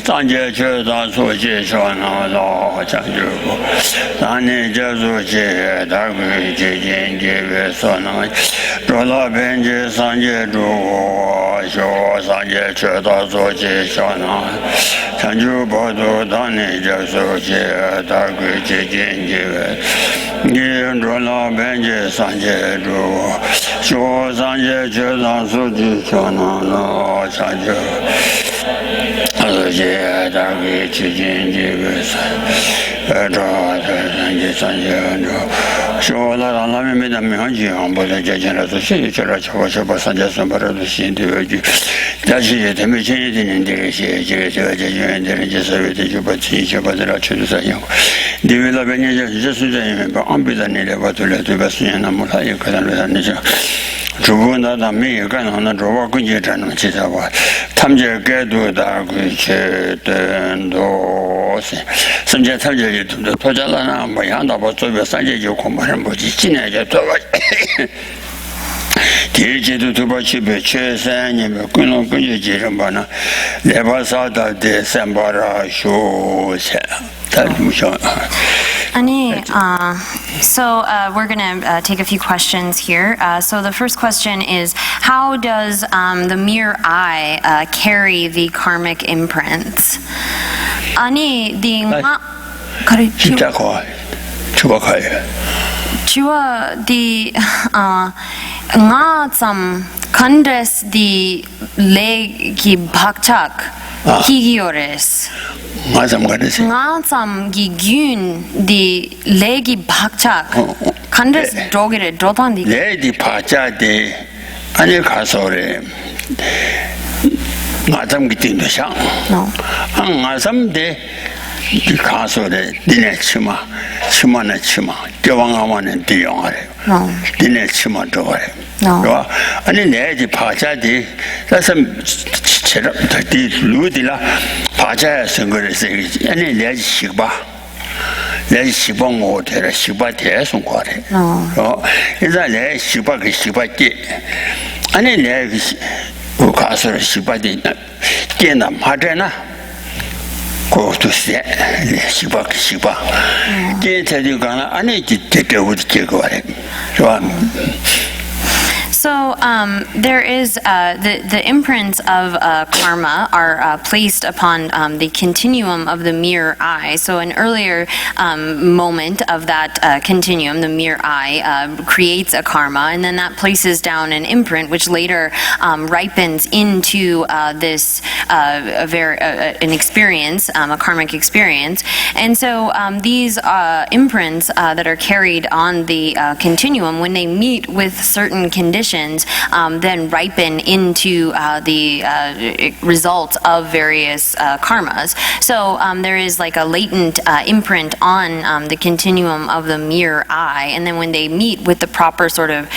Sanje Chöda Sochi Shona Lo Chanjubu Sani Jazuchi Dagu Jijin Jive Sona Rola Benji Sanje Jugo Sho Sanje Chöda Sochi Shona Chanjubu Dani Jazuchi Dagu Jijin Jive Gin Rola Benji Sanje Jugo Sho Sanje Chöda Sochi Shona Lo Chanjubu Darby Chijin Jibus, show that I love me the Mihanji on both the judge and the city church was about Sanjas and Baradu Sin to you. That's it, the machine in the judge and the legislative, but teach about the children. The will have any just remember, unbidden about to let the Bastian and Mulaya Nature. Jubuna da me gan on the draw kunje tan chitawa tamje gedu da guche den do se samje tamje tu de tojala na mo yang da bo zo be sanje ji ko ma ran bo ji jin ne je to ba ti ji du tu ba chi be che san ni me kun lo kunje ji ran ba na le ba sa da de san ba ra shu se ta mu sha. So we're going to take a few questions here. So the first question is, how does the mere eye carry the karmic imprints? 아니, nga tsam kandes di legi bakchak higiores. Nga tsam gi gyun di legi bakchak kandes dogire dotan di legi bakchak de ane kasore nga tsam gi tin do sha nga tsam de di kasore dine chima na chima gewanga mane di yongare dine chima dogare 와 아니 내지 파자디 그래서 체력 디 루디라 파자 선거에서 아니 내지 식바 내지 식방 오테라 식바 대송 거래 이제 내 식바 그 식바디 아니 내지 그 가서 식바디 깨나 마잖아 고투세 식바 식바 깨테디 가나 아니 되게 어떻게 거래 좋아. So there is the imprints of karma are placed upon the continuum of the mere eye. So an earlier moment of that continuum, the mere eye, creates a karma, and then that places down an imprint, which later ripens into this an experience, a karmic experience. And so these imprints that are carried on the continuum, when they meet with certain conditions, then ripen into the results of various karmas. So there is like a latent imprint on the continuum of the mere eye, and then when they meet with the proper sort of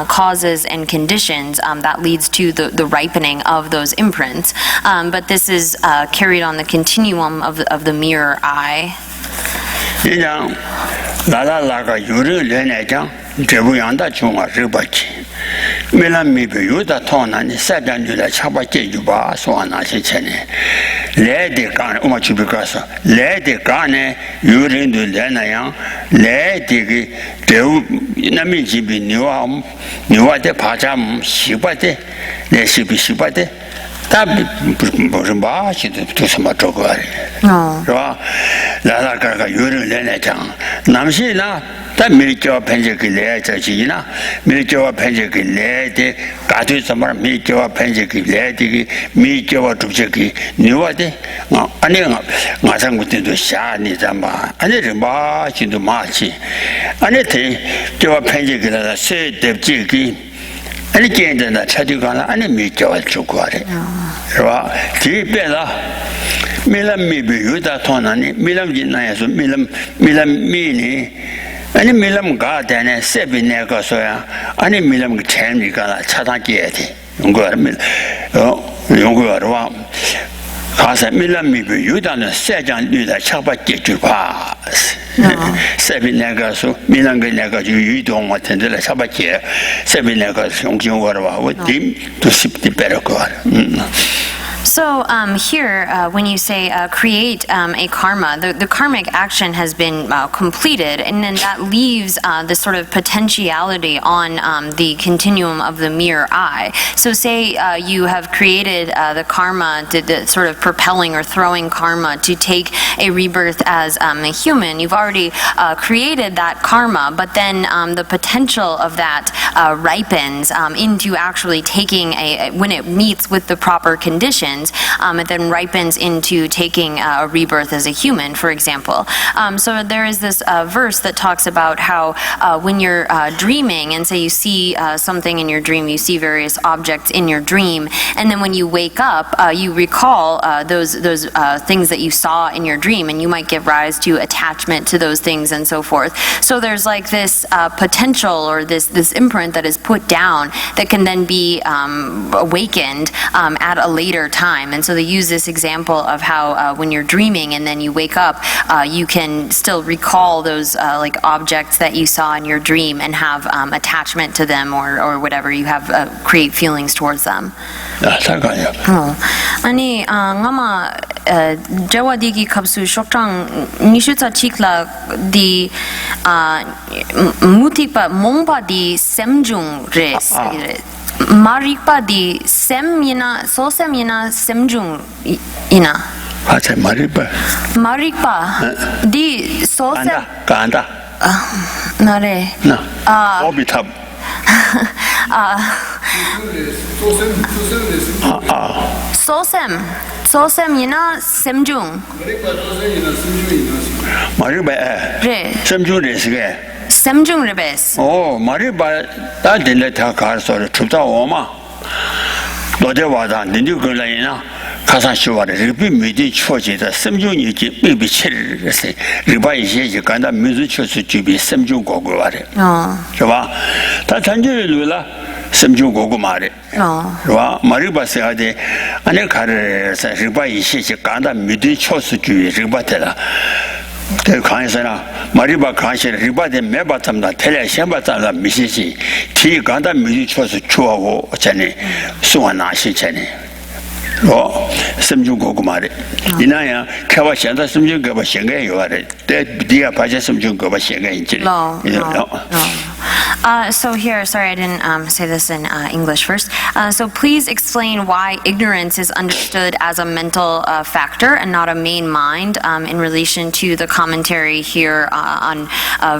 causes and conditions, that leads to the ripening of those imprints. But this is carried on the continuum of the mere eye. Melamibe Yuda Tonani, Sadanula Chabake Juba, Swana Chene, Lady Gan, Umachubicasa, Lady Gane, Urin de Lenayan, Lady Deu Namijibi Nuam, Nuate Pajam, Shibate, Leshibi Shibate. Tabi Bojumba, she to some Togari. La Gaga Urin Lenachang, Namshina. 다 밀교 편집기 내자 지나 밀교와 편집기 내대 가도 정말 밀교와 편집기 내대기 밀교와 독적기 니와데 아니 마상부터도 샤니 잠바 아니 마 진도 마치 아니 대 교와 편집기다 세대지기 아니 괜찮다 차디가나 아니 미겨와 주고 하래 그봐 뒤배다 밀람미비 유다 토나니 밀람진나에서 밀람미니 아니 밀람 가다네 세비네 가서야 아니 밀람 체미가 차단기야 돼 용거와 가서 밀람미비 유다는 세장 유다 차바께 주봐 세비네 가서 밀람게 내가 유동 같은 데를 차바께 세비네 가서 용기용거와 어디 또 싶디 베르고 So here, when you say create a karma, the karmic action has been completed, and then that leaves this sort of potentiality on the continuum of the mere eye. So say you have created the karma, the sort of propelling or throwing karma to take a rebirth as a human. You've already created that karma, but then the potential of that ripens into actually taking when it meets with the proper conditions. It then ripens into taking a rebirth as a human, for example. So there is this verse that talks about how when you're dreaming, and say you see something in your dream, you see various objects in your dream, and then when you wake up, you recall those things that you saw in your dream, and you might give rise to attachment to those things and so forth. So there's like this potential or this imprint that is put down that can then be awakened at a later time. And so they use this example of how when you're dreaming and then you wake up, you can still recall those like objects that you saw in your dream and have attachment to them or whatever, you have create feelings towards them. 잠깐요. 아니 ngama jawadigi kapsu shokchang nishuta chikla di mutikpa mongpa di semjung res. Marikpa di semina sosemina semjung ina. 아제 Marikpa di sosem 간다. 나래. 나. 오비탑. 소셈이나 semjung. 마리바. 네. sem중레스게. semjung rebes. 마리바 다들레 다 가서 춥다 오마. 너제 와다 니들 걸라이나 가사시와를 비 미디 초지다 sem중이지 비비치르세. 리바 이제 간다 미즈 초스 주비 sem중 고고 와래. 봐. 다 단지를라 sem중 고고 말해. 봐. 마리바세 하데 안에 가르서 리바 이제 간다 미디 초스 주비 리바텔라. 그 강에서나 마리바 강시 리바데 매바탐다 텔레 셴바탐다 미시시 티 간다 미리 쳐서 주하고 전에 수완나시 전에 semjung 말에 이나야 개와 현다 semjung 거바 생각이 요아래 때 네가 바제 semjung 거바 생각이 있지. So here, sorry I didn't say this in English first. So please explain why ignorance is understood as a mental factor and not a main mind in relation to the commentary here on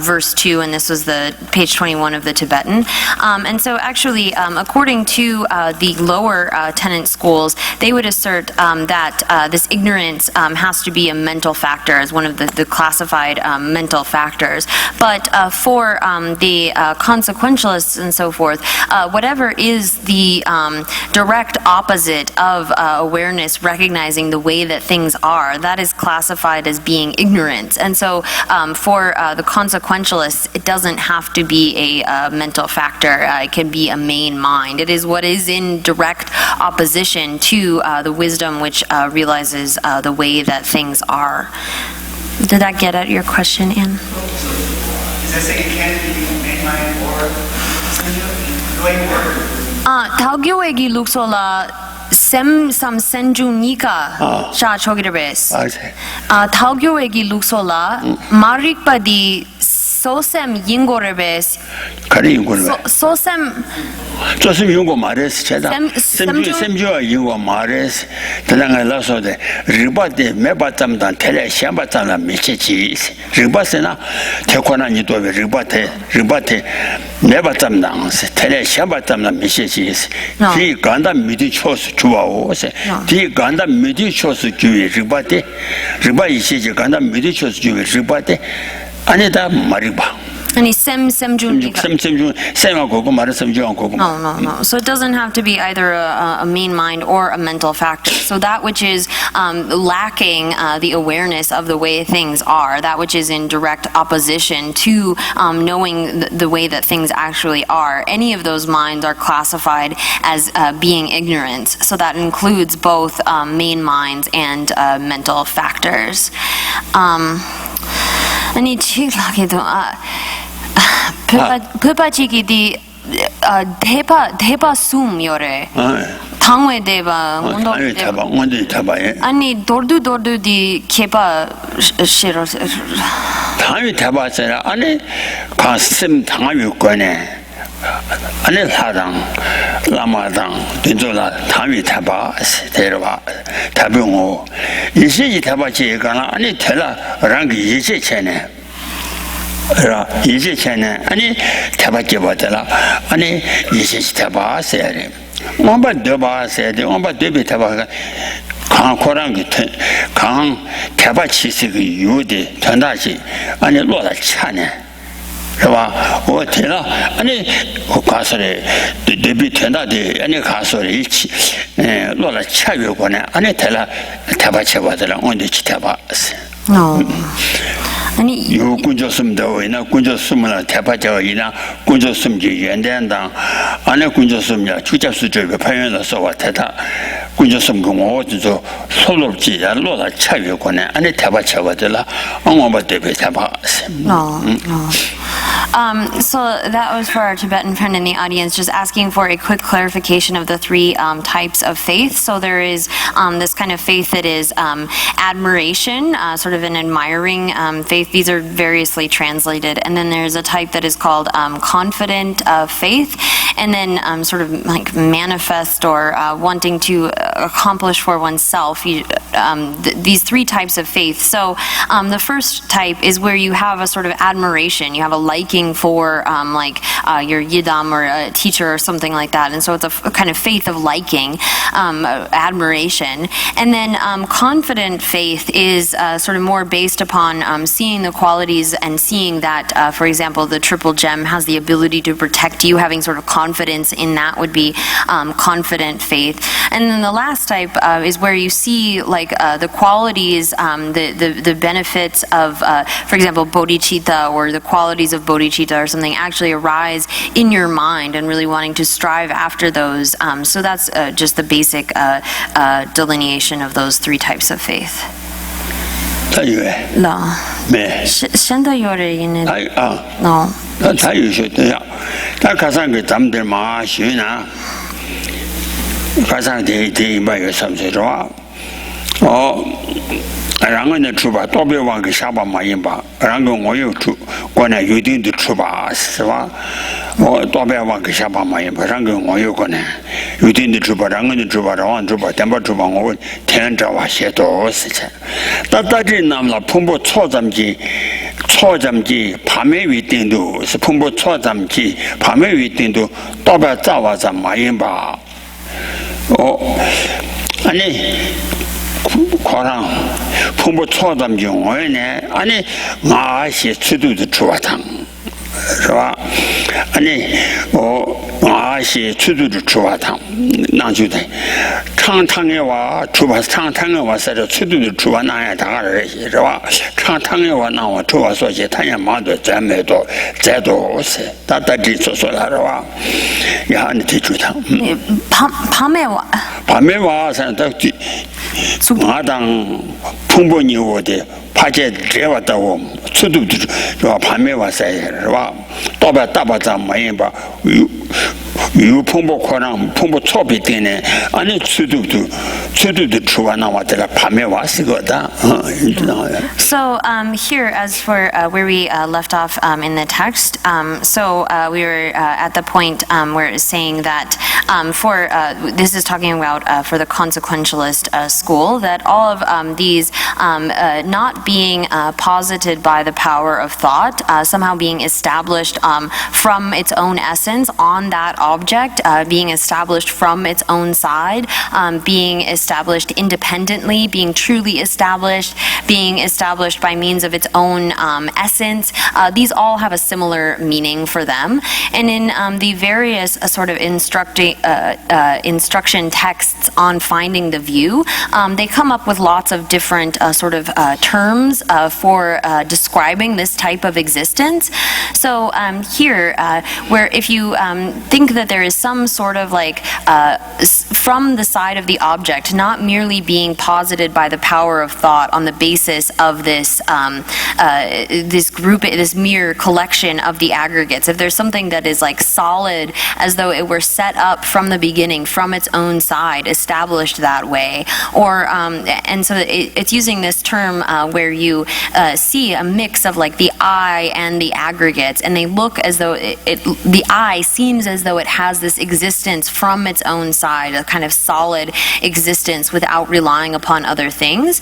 verse 2, and this was the page 21 of the Tibetan. And so actually, according to the lower tenant schools, they would assert that this ignorance has to be a mental factor as one of the classified mental factors. But for the consequentialists and so forth, whatever is the direct opposite of awareness, recognizing the way that things are, that is classified as being ignorance. And so for the consequentialists, it doesn't have to be a mental factor. It can be a main mind. It is what is in direct opposition to the wisdom which realizes the way that things are. Did that get at your question, Anne? Does that say it can't be main mind or going word? 달교액이 룩소라 샘삼 센주니까 자 저기를 뱄. 달교액이 룩소라 마릭바디 소셈 인고를 뱄. 가리 인고를. 소셈 조심 인고 말했어 제가. 샘주 인고 말했어. 대장을라서데 리바데 매바tam다 텔레 샴바tam다 미치지. 리바스나 태권하니 또 리바테 매바tam다 텔레 샴바tam다 미치지. 디 간다 미디 초스 주와오세. 디 간다 미디 초스 주위 리바테 리바 이시지 간다 미디 초스 주위 리바테 아니다 마리바. 아니 셈 중. 셈중 셈하고 고고 말은 셈중 고고. No. So it doesn't have to be either a main mind or a mental factor. So that which is lacking the awareness of the way things are, that which is in direct opposition to knowing the way that things actually are, any of those minds are classified as being ignorant. So that includes both main minds and mental factors. 아니 지금도 페파치기디 대바 숨요래. 당외 대바 원도 대바에. 아니 도르두디 케바 싫어. 당외 대바잖아. 아니 가슴 당외 거네. 아니 사당 라마당 된조라 당외 대바 데려와 대병호 이시지 대바지가나 아니 대라 랑 이제 전에 라 이제 전에 아니 대바지 받더라 아니 이제 대바세야 돼 엄마 대바세야 돼 엄마 대비 대바가 강코랑 강 대바치스 그 유대 전다지 아니 로다 차네 是吧？我听了，你告诉你，对比听到的，你告诉你一起，落了7月过呢，你听了，台巴7月的了，我就去台巴是。哦。아니 요 군조 숨도 이나 군조 숨을 대파자가 이나 군조 숨지 연대한다 안에 군조 숨이야 주잡수 저거 파연에서 왔다 군조 숨 공어도 솔롭지 알로라 차여고네 안에 대파자가들라 엄마 대비 대파 So that was for our Tibetan friend in the audience, just asking for a quick clarification of the three types of faith. So there is this kind of faith that is admiration, sort of an admiring faith. These are variously translated. And then there's a type that is called confident faith, and then sort of like manifest or wanting to accomplish for oneself. These three types of faith. So the first type is where you have a sort of admiration, you have a liking for your yidam or a teacher or something like that, and so it's a kind of faith of liking, admiration. And then confident faith is sort of more based upon seeing the qualities and seeing that, for example, the triple gem has the ability to protect you, having sort of confidence in that would be confident faith. And then the last type is where you see like the qualities, the benefits of, for example, bodhicitta, or the qualities of bodhicitta or something actually arise in your mind and really wanting to strive after those. So that's just the basic delineation of those three types of faith. No. No.然后呢，出吧，多别忘给下巴马印吧，然后我又出，过呢有定的出吧，是吧？我多别忘给下巴马印吧，然后我又过呢有定的出吧，然后呢出吧，然后出吧，点吧出吧，我天着哇些多事情，但这那么碰不错咱们去，旁边有定度是碰不错咱们去，旁边有定度，多别早哇咱马印吧，아니 거랑 풍부 초담 중에 아니 마시 추두도 좋았당 그봐 아니 마시 추두도 좋았당 나주대 창탕에 와 주바 창탕에 와서 추두도 좋아나야 다가를 그봐 창탕에 와 나와 좋아서 제 타야 마도 잠에도 제도 다다지 소소라로 와 야한테 뒤주당 밤에 와서 마당 풍부니 오대 파제 제왔다고 수도도 저 밤에 왔어요.是吧? 또바 따바자 많이 봐. 유 풍부 코랑 풍부 초비 때문에 아니 수도도 추와 나왔더라. 밤에 왔거든. So here, as for where we left off in the text, so we were at the point where it's saying that for this is talking about for the consequentialist school, that all of these not being posited by the power of thought, somehow being established from its own essence on that object being established from its own side, being established independently, being truly established, being established by means of its own essence. These all have a similar meaning for them. And in the various sort of instruction texts on finding the view, they come up with lots of different sort of terms for describing this type of existence. So here, where if you think that there is some sort of like from the side of the object, not merely being posited by the power of thought on the basis of this this mere collection of the aggregates. If there's something that is like solid, as though it were set up from the beginning, from its own side, established that way, or and so it's using this term where you see a mix of like the I and the aggregates, and they look as though the I seems as though it has this existence from its own side, a kind of solid existence without relying upon other things,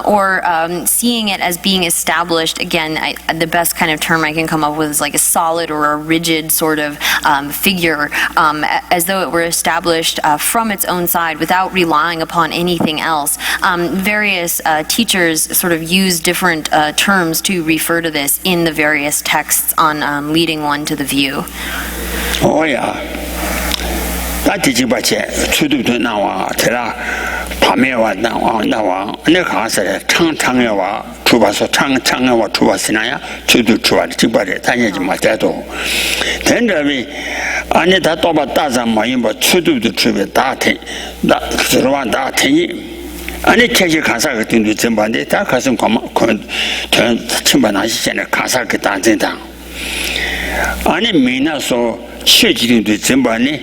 or seeing it as being established. Again, the best kind of term I can come up with is like a solid or a rigid sort of figure, as though it were established from its own side without relying upon anything else. Various teachers sort of use different terms to refer to this in the various texts on leading one to the view. Oh yeah. That did you but to do now, Tera, Pamela, now, Necasa, Tangawa, Tubaso, Tangawa, Tubasinaya, to do Tuba, Tanya Matato. Tenderly, Anita Toba Tazam, Mayimba, to do the tribute, that Rwanda, Ani Kaji Kasaka to Zimbabwe, Takasum turn Chimbanashi and Kasaka dancing down. Ani Mina so church to Zimbabwe,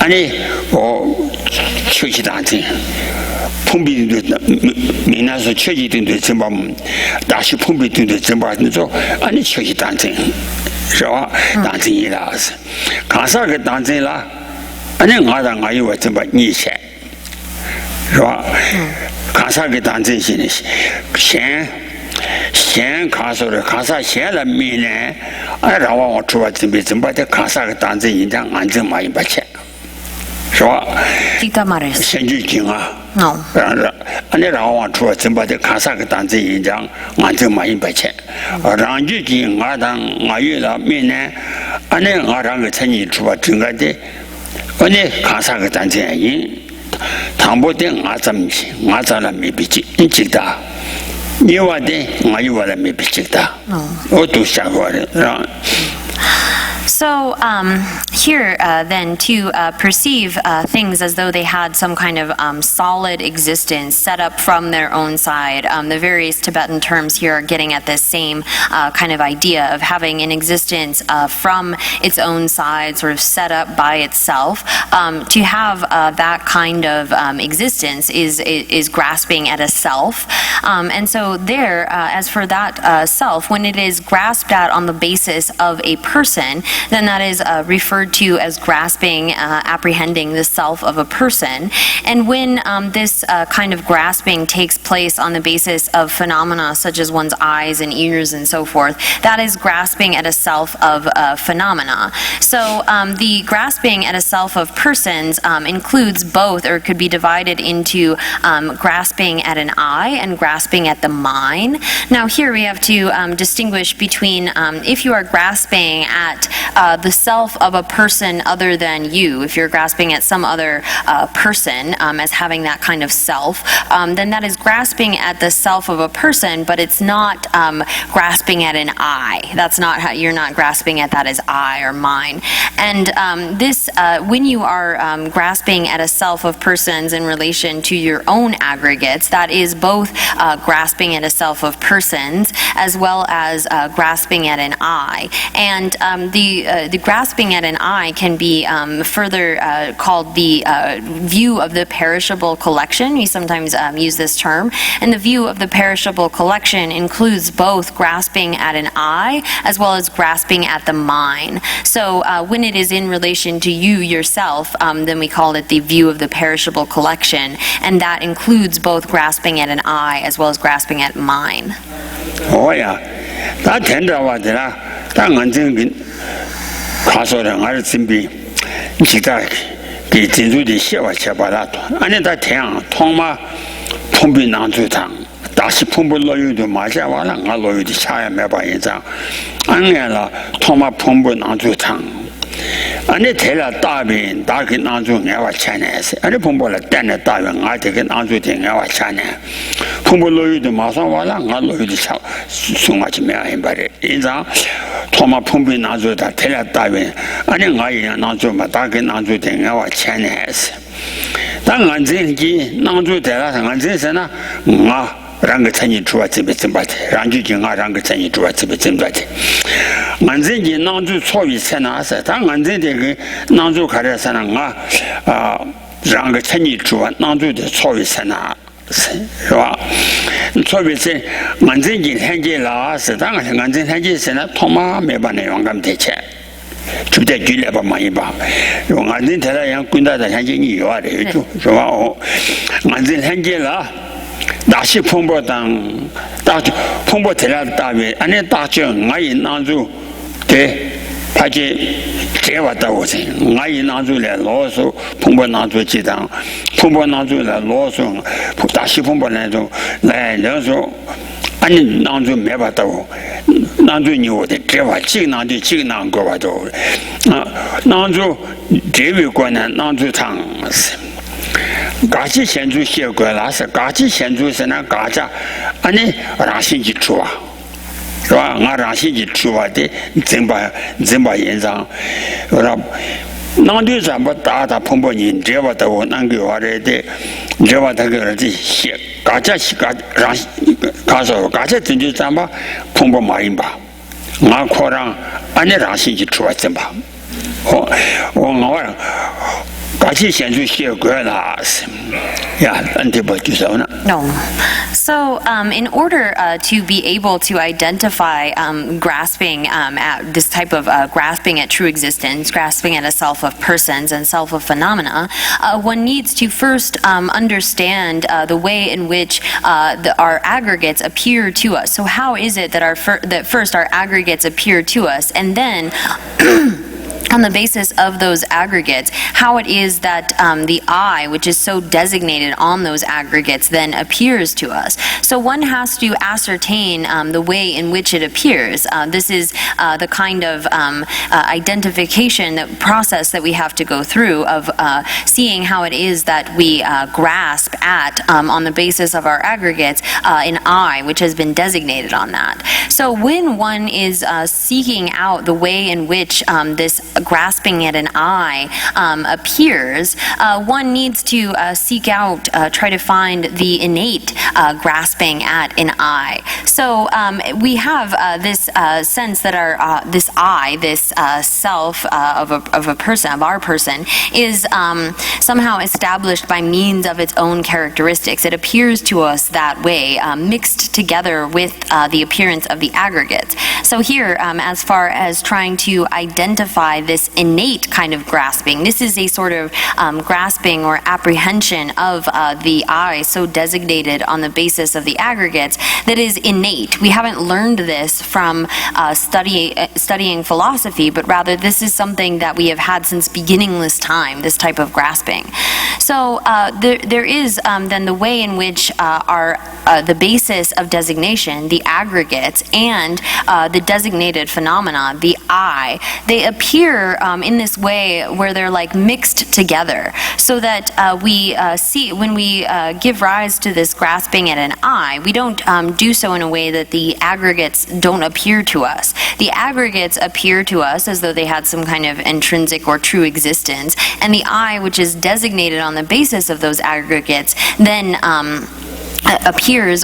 Ani or church dancing. Pumbi Mina so church to Zimbabwe, Dashi Pumbi to Zimbabwe, so Ani church dancing. So dancing in us. Kasaka dancing la, and then other Mayu Zimbabwe. 是吧？卡萨给当真心的，先卡索的卡萨先了明年，让我出发准备把这卡萨给当真人家安正买100钱，是吧？先去经啊，让我出发准备这卡萨给当真人家安正买100钱，让去经我月了明年，我让个成年出发整个的，卡萨给当真人。 唐伯的我怎么去？我咋了没比起？你知道？你话的我有话了没比起的？我都想过了，是吧？ So here, then, to perceive things as though they had some kind of solid existence set up from their own side. The various Tibetan terms here are getting at this same kind of idea of having an existence from its own side, sort of set up by itself. To have that kind of existence is grasping at a self. And so there, as for that self, when it is grasped at on the basis of a person, then that is referred to as grasping, apprehending the self of a person. And when this kind of grasping takes place on the basis of phenomena such as one's eyes and ears and so forth, that is grasping at a self of phenomena. So the grasping at a self of persons includes both, or could be divided into grasping at an I and grasping at the mine. Now here we have to distinguish between if you are grasping at the self of a person other than you, if you're grasping at some other person as having that kind of self, then that is grasping at the self of a person, but it's not grasping at an I. That's not how, you're not grasping at that as I or mine. And this, when you are grasping at a self of persons in relation to your own aggregates, that is both grasping at a self of persons as well as grasping at an I. And the grasping at an I can be further called the view of the perishable collection. We sometimes use this term. And the view of the perishable collection includes both grasping at an I as well as grasping at the mine. So when it is in relation to you yourself, then we call it the view of the perishable collection. And that includes both grasping at an I as well as grasping at mine. Oh yeah, that tender was there. That 卡索人还是真比， 기타 그 진주의 시와 쳐봐라도 아니 다 태양 통마 풍비 난주당 다시 풍부로유도 맞아와라 알로유도 차야 매봐 인장 안내라 통마 풍부 난주당 아니 대라 다빈 다기 난주 내와 차네세 아니 풍부라 때네 다빈 아되게 난주 내와 차네 풍부로유도 마상와라 알로유도 차 숭마지 매야인바래 인장 토마 풍비 난주다 대라 다빈 아니 나이야 난주마 다기 난주 내와 차네세 당한진기 난주 대라 당한진세나 랑가 찬이 주와집에 쯤바지 랑주징아 랑가 찬이 주와집에 쯤바지 만진기 난주 소위 세나서 당한진데 그 난주 가려서나 랑가 찬이 주와 난주의 소위 세나是吧？所以是만진기 현재라서 당한 만진 현재세나 토마 매반에 영감 대체 주대 줄려봐 많이 봐. 만진 대라양 군다다 현재니 요아래 죠. 만진 현재라 다시 풍보당 다시 풍보 대라 다외 안에 다죠 나이 난주 대 파지 제와다고 세 나이 난주래 로소 풍보 난주 지당 풍보 난주래 로소 다시 풍보 난주 네 려서 아니 난주 매봤다고 난주 니오데 제와 지난주 지난 거 봐도 난주 제외관은 난주탕 같이 현주 시어거라서 같이 현주서나 가자 아니 라신지 좋아 와 라신지 좋아데 zem바 연장 그럼 난도 잠바 다다 풍부니 제와다고 난교와래데 제와다 그러지 시 가자 시가 가서 가자 진주 잠바 풍부 마인바 나코랑 아니 라신지 좋아 zem바 나와라 같이 현주 시어거라 야 안티버주서나 No. So, in order to be able to identify grasping at this type of grasping at true existence, grasping at a self of persons and self of phenomena, one needs to first understand the way in which our aggregates appear to us. So, how is it that first our aggregates appear to us, and then on the basis of those aggregates, how it is that the I, which is so designated on those aggregates, then appears to us. So one has to ascertain the way in which it appears. This is the kind of identification process that we have to go through of seeing how it is that we grasp at, on the basis of our aggregates, an I, which has been designated on that. So when one is seeking out the way in which this grasping at an I appears, one needs to seek out, try to find the innate grasping at an I. So we have this sense that our this I, this self of a person, of our person, is somehow established by means of its own characteristics. It appears to us that way, mixed together with the appearance of the aggregates. So here, as far as trying to identify this innate kind of grasping, this is a sort of grasping or apprehension of the I so designated on the basis of the aggregates that is innate. We haven't learned this from studying philosophy, but rather this is something that we have had since beginningless time, this type of grasping. So there is then the way in which the basis of designation, the aggregates, and the designated phenomena, the I, they appear in this way where they're like mixed together, so that we see when we give rise to this grasping at an I, we don't do so in a way that the aggregates don't appear to us. The aggregates appear to us as though they had some kind of intrinsic or true existence, and the I, which is designated on the basis of those aggregates, then appears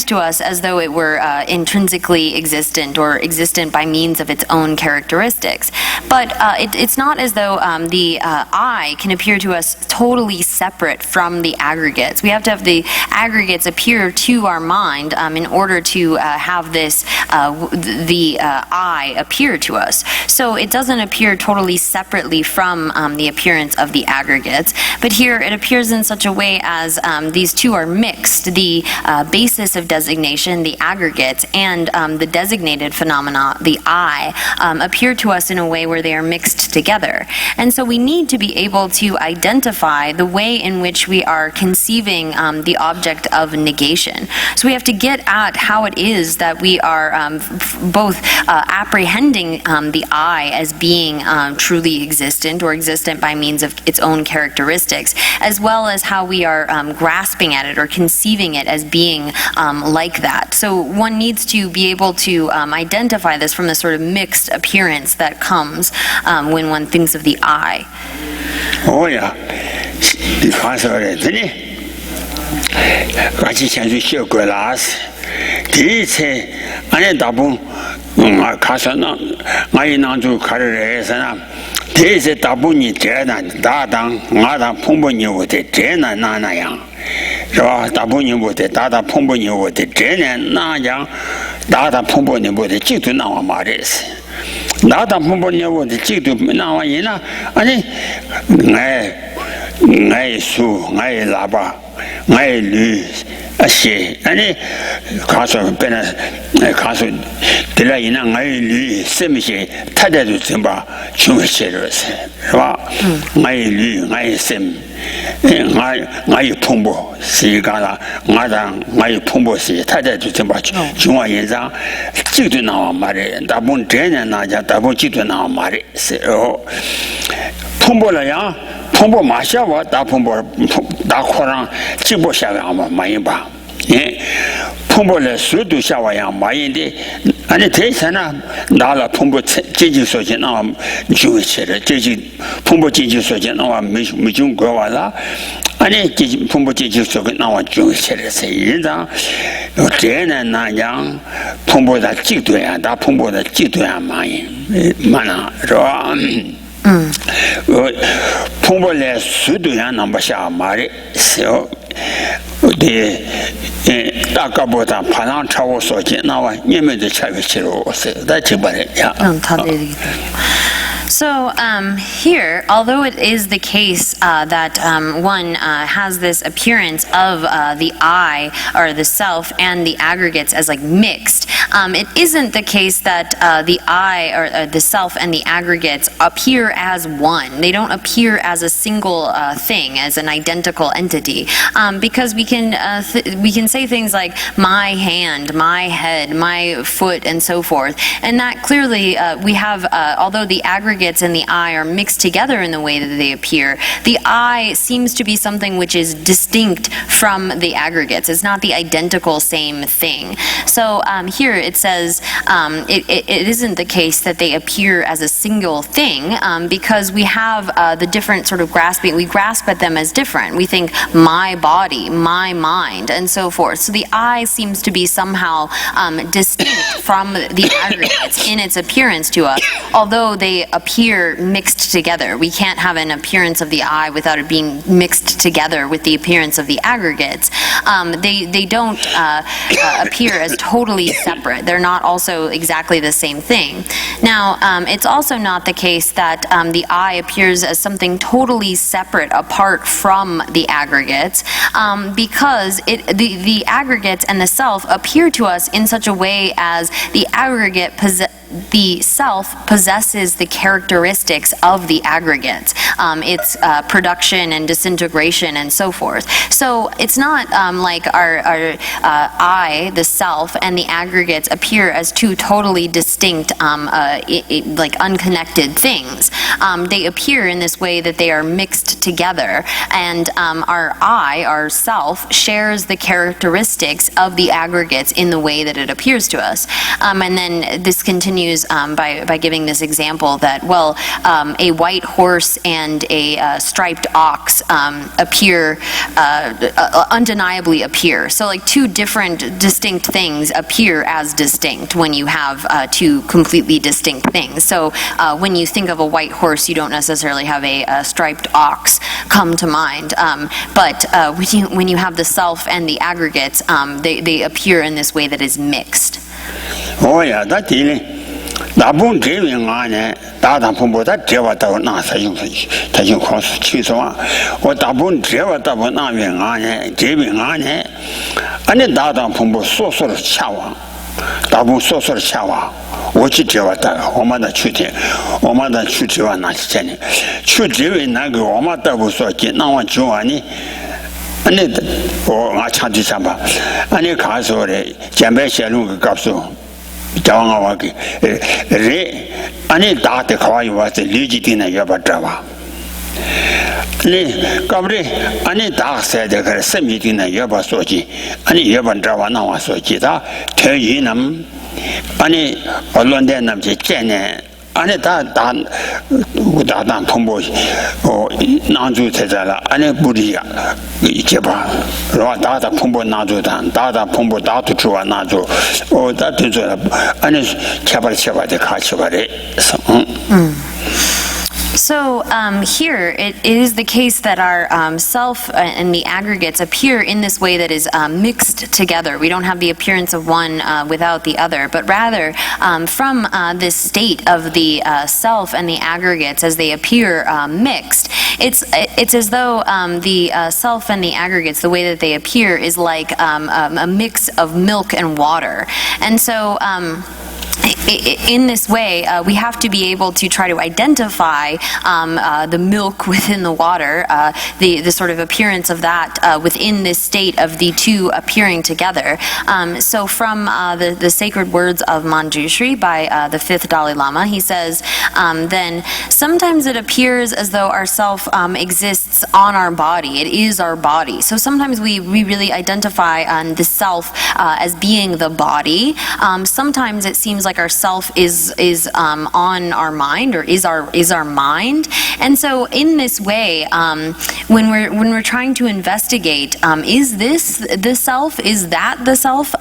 to us as though it were intrinsically existent or existent by means of its own characteristics. But it's not as though the I can appear to us totally separate from the aggregates. We have to have the aggregates appear to our mind in order to have this the I appear to us. So it doesn't appear totally separately from the appearance of the aggregates, but here it appears in such a way as these these two are mixed. The basis of designation, the aggregates, and the designated phenomena, the I, appear to us in a way where they are mixed together. And so we need to be able to identify the way in which we are conceiving the object of negation. So we have to get at how it is that we are both apprehending the I as being truly existent or existent by means of its own characteristics, as well as how we are grasping at it or conceiving it as being like that. So one needs to be able to identify this from the sort of mixed appearance that comes when one thinks of the I. 오야 가서 그랬더니 같이 전주 쉬었고 라스 대체 안에 다분 가서나 많이 나주 가르래 해서나 대체 다분이 재난 다당 나당 풍부니고대 재난 나나양 저 다분이고대 다다 풍부니고대 재난 나양 다다 풍부니고대 지도 나와 말했어 나다 풍부니고대 지도 나와 이나 아니 ngay su, ngay laba, ngay lu, ashe, ane kaso pena kaso tila ina ngay lu semshe tadadu zimba chungshiro se, right? Ngay lu, ngay sem, ngay pumbo si gala, ngay pumbo si tadadu zimba chungwa yinzang, jidu nawa mare, dabun drena naja, dabun jidu nawa mare se, pumbo la yang. 풍부 마셔와 다 풍부 다 코랑 지보 샤가 많이 봐. 예. 풍부를 수도 샤와야 많이데 아니 대사나 나라 풍부 지지 소지 나 주의체를 지지 풍부 지지 소지 나와 미중 거와라 아니 지지 풍부 지지 소지 나와 주의체를 세인다 어제는 나양 풍부다 지도야 다 풍부다 지도야 많이 많아 풍부의 수도야 넘버샤 말이 세요 네 아까보다 반항 차고 소지 나와 예매도 차게 치러 오세요 다 지발이야 So here, although it is the case that one has this appearance of the I or the self and the aggregates as like mixed, it isn't the case that the I or the self and the aggregates appear as one. They don't appear as a single thing, as an identical entity, because we can say things like my hand, my head, my foot, and so forth, and that clearly we have, although the aggregates and the I are mixed together in the way that they appear, the I seems to be something which is distinct from the aggregates. It's not the identical same thing. So here it says it isn't the case that they appear as a single thing, because we have the different sort of grasping. We grasp at them as different. We think my body, my mind, and so forth. So the I seems to be somehow distinct from the aggregates in its appearance to us, although they appear mixed together. We can't have an appearance of the I without it being mixed together with the appearance of the aggregates. They don't appear as totally separate. They're not also exactly the same thing. Now, it's also not the case that the I appears as something totally separate apart from the aggregates, because the aggregates and the self appear to us in such a way as the the self possesses the characteristics of the aggregates, its production and disintegration and so forth. So it's not like our I, the self, and the aggregates appear as two totally distinct, like unconnected things. They appear in this way that they are mixed together, and our I, our self, shares the characteristics of the aggregates in the way that it appears to us. And then this continues by giving this example that, well, a white horse and a striped ox undeniably appear. So like two different distinct things appear as distinct when you have two completely distinct things. So when you think of a white horse, you don't necessarily have a striped ox come to mind. But when you have the self and the aggregates, they appear in this way that is mixed. Oh yeah, that's it. 나쁜 대응 안에 다다 분보다 대화다고 나서 용서지 대중 코스 취소와 어 나쁜 대화다고 나면 안에 대응 안에 아니 다다 분보 소소를 차와 나쁜 소소를 차와 어찌 대화다가 오마다 추대 오마다 추대와 나시잖니 추대에 나그 오마다 부서지 나와 좋아하니 아니 어 차지 잡아 아니 가서래 잠배셔는 그 값소 장하와기 레 아니 다때 가와이 와서 리지티나 여바트라와 네 가브리 아니 다세데 그 세미티나 여바소지 아니 여반트라와 나와서지다 퇴이남 아니 언론대 남지 째네 아니 다단 풍보 나주 제자라 아니 부리야 이제 봐 다다 풍보 나주다 다다 풍보 다도 주와 나주 다도 줘 아니 개발돼 같이 말해 So here it is the case that our self and the aggregates appear in this way that is mixed together. We don't have the appearance of one without the other, but rather from this state of the self and the aggregates as they appear mixed, it's as though the self and the aggregates, the way that they appear, is like a mix of milk and water. And so in this way, we have to be able to try to identify the milk within the water, the sort of appearance of that within this state of the two appearing together. So from the sacred words of Manjushri by the fifth Dalai Lama, he says, then sometimes it appears as though our self exists on our body. It is our body. So sometimes we really identify the self as being the body. Sometimes it seems like our self is on our mind, or is our mind. And so in this way, when we're trying to investigate, is this the self? Is that the self?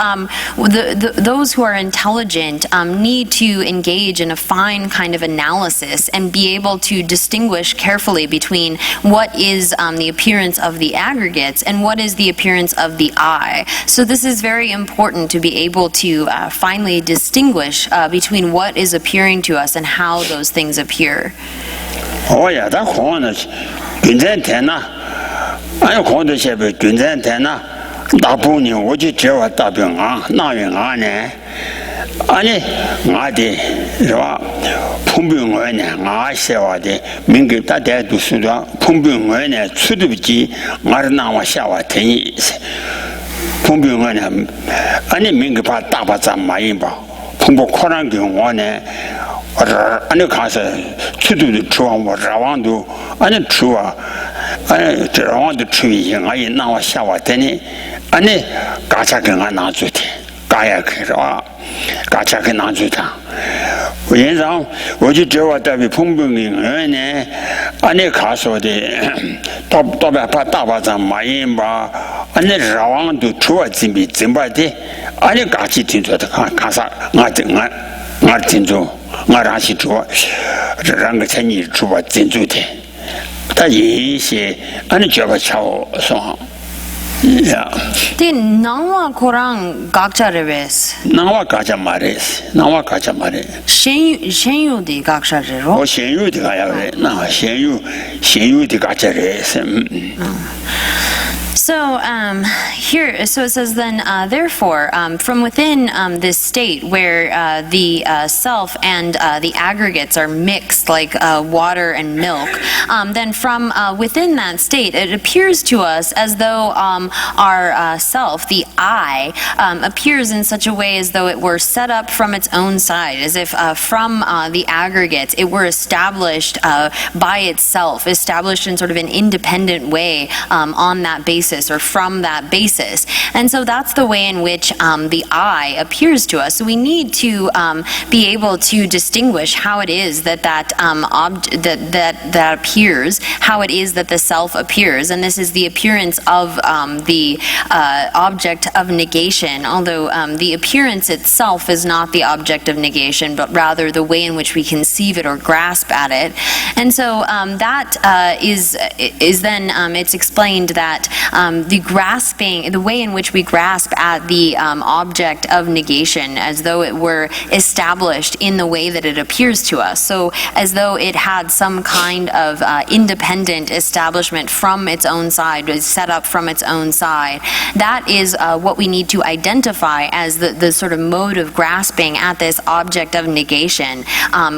Those who are intelligent need to engage in a fine kind of analysis and be able to distinguish carefully between what is the appearance of the aggregates and what is the appearance of the I. So this is very important to be able to finally distinguish between what is appearing to us and how those things appear. Oh yeah, that one is 괜찮대나. 아니 건도셰베 괜찮대나. 나쁘니 오지 제와 답병아 나영아네. 아니 나디 저 풍병원에 나셔와데 민급다 대도 수도 풍병원에 수도비지 말나와 샤와 되니 풍병원에 아니 민급바 따바자 마이바 풍복 코란 경원에 아니 가서 수도도 좋아하고 라왕도 아니 좋아 아니 라왕도 추위ing 아니 나와 샤와 되니 아니 가차경아 나주대 가야 그러 가차게 나주다 왜냐면 어제 저와 답이 풍병이네 아니 가서데 또또바 따바자 마이바 아니 라왕도 좋아지미 증바데 아니 같이 tin조다 가사 나 tin조 나라시 좋아 랑 천이 좋아 진주대 다 이些아니 저가 차오서 야 The Nangwa Korang Gakchareves. 나와 가자 말했어 나와 가자 말해 Shenyu di Gakcharero. 현유디 가야 그래 나 현유디 가자래서 So here, so it says then, therefore, from within this state where the self and the aggregates are mixed like water and milk, then from within that state, it appears to us as though our self, the I, appears in such a way as though it were set up from its own side, as if from the aggregates it were established by itself, established in sort of an independent way on that basis, or from that basis. And so that's the way in which the I appears to us. So we need to be able to distinguish how it is that that appears, how it is that the self appears, and this is the appearance of the object of negation, although the appearance itself is not the object of negation, but rather the way in which we conceive it or grasp at it. And so that is then it's explained that the grasping, the way in which we grasp at the object of negation as though it were established in the way that it appears to us. So as though it had some kind of independent establishment from its own side, was set up from its own side. That is what we need to identify as the sort of mode of grasping at this object of negation.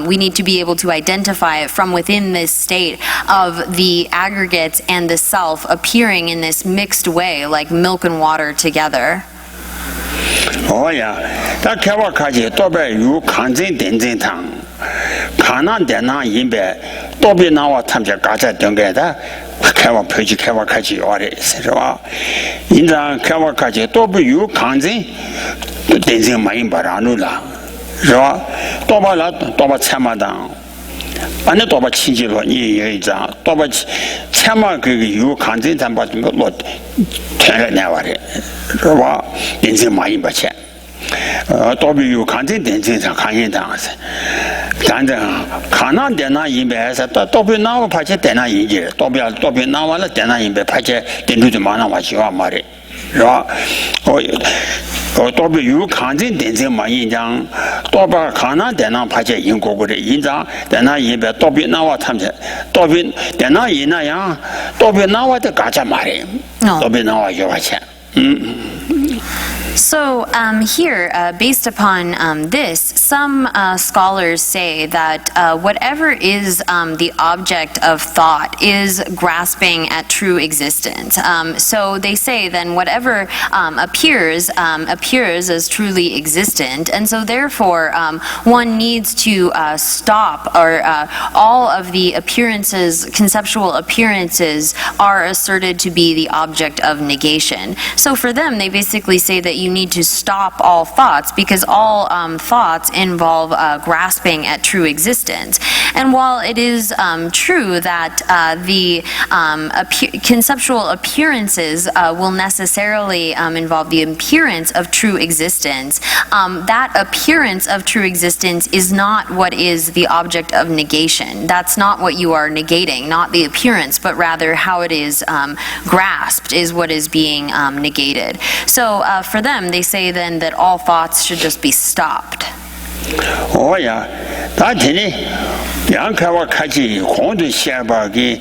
We need to be able to identify it from within this state of the aggregates and the self appearing in this mixed way, like milk and water together. Oh yeah, that kewa kaji tobe yu kanzin denzin tang, kanan dena yinbe tobe nawa tamja gaja denge da kewa peji kewa kaji ore sirwa. Inda kewa kaji tobe yu kanzin denzin mayin baranu la, sirwa. Toba la toba chema dang. 안에 또바 친지로 이 여자 또바 참아 그 유 간진 담바 뭐 태를 내와래 그와 인생 많이 받쳐 또비 유 간진 된진상 강연 당하세 단장 가난 되나 임배에서 또비 나와 받쳐 되나 이제 또비 나와라 되나 임배 받쳐 된주도 많아 와시와 말이 또비 유 간진 된생 많이 장 또바 가난 되나 받쳐 인고고래 인자 되나 임배 또비 나와 탐제 또비 되나 이나야 또비 나와도 가자 말이 또비 나와 요와체 So here, based upon this, some scholars say that whatever is the object of thought is grasping at true existence. So they say then whatever appears as truly existent, and so therefore one needs to stop, or all of the appearances, conceptual appearances, are asserted to be the object of negation. So for them, they basically say that you need to stop all thoughts because all thoughts involve grasping at true existence. And while it is true that the conceptual appearances will necessarily involve the appearance of true existence, that appearance of true existence is not what is the object of negation. That's not what you are negating, not the appearance, but rather how it is grasped is what is being negated. So for them, they say then that all thoughts should just be stopped. Oh yeah, that is 양카와 같이 공도 시아바기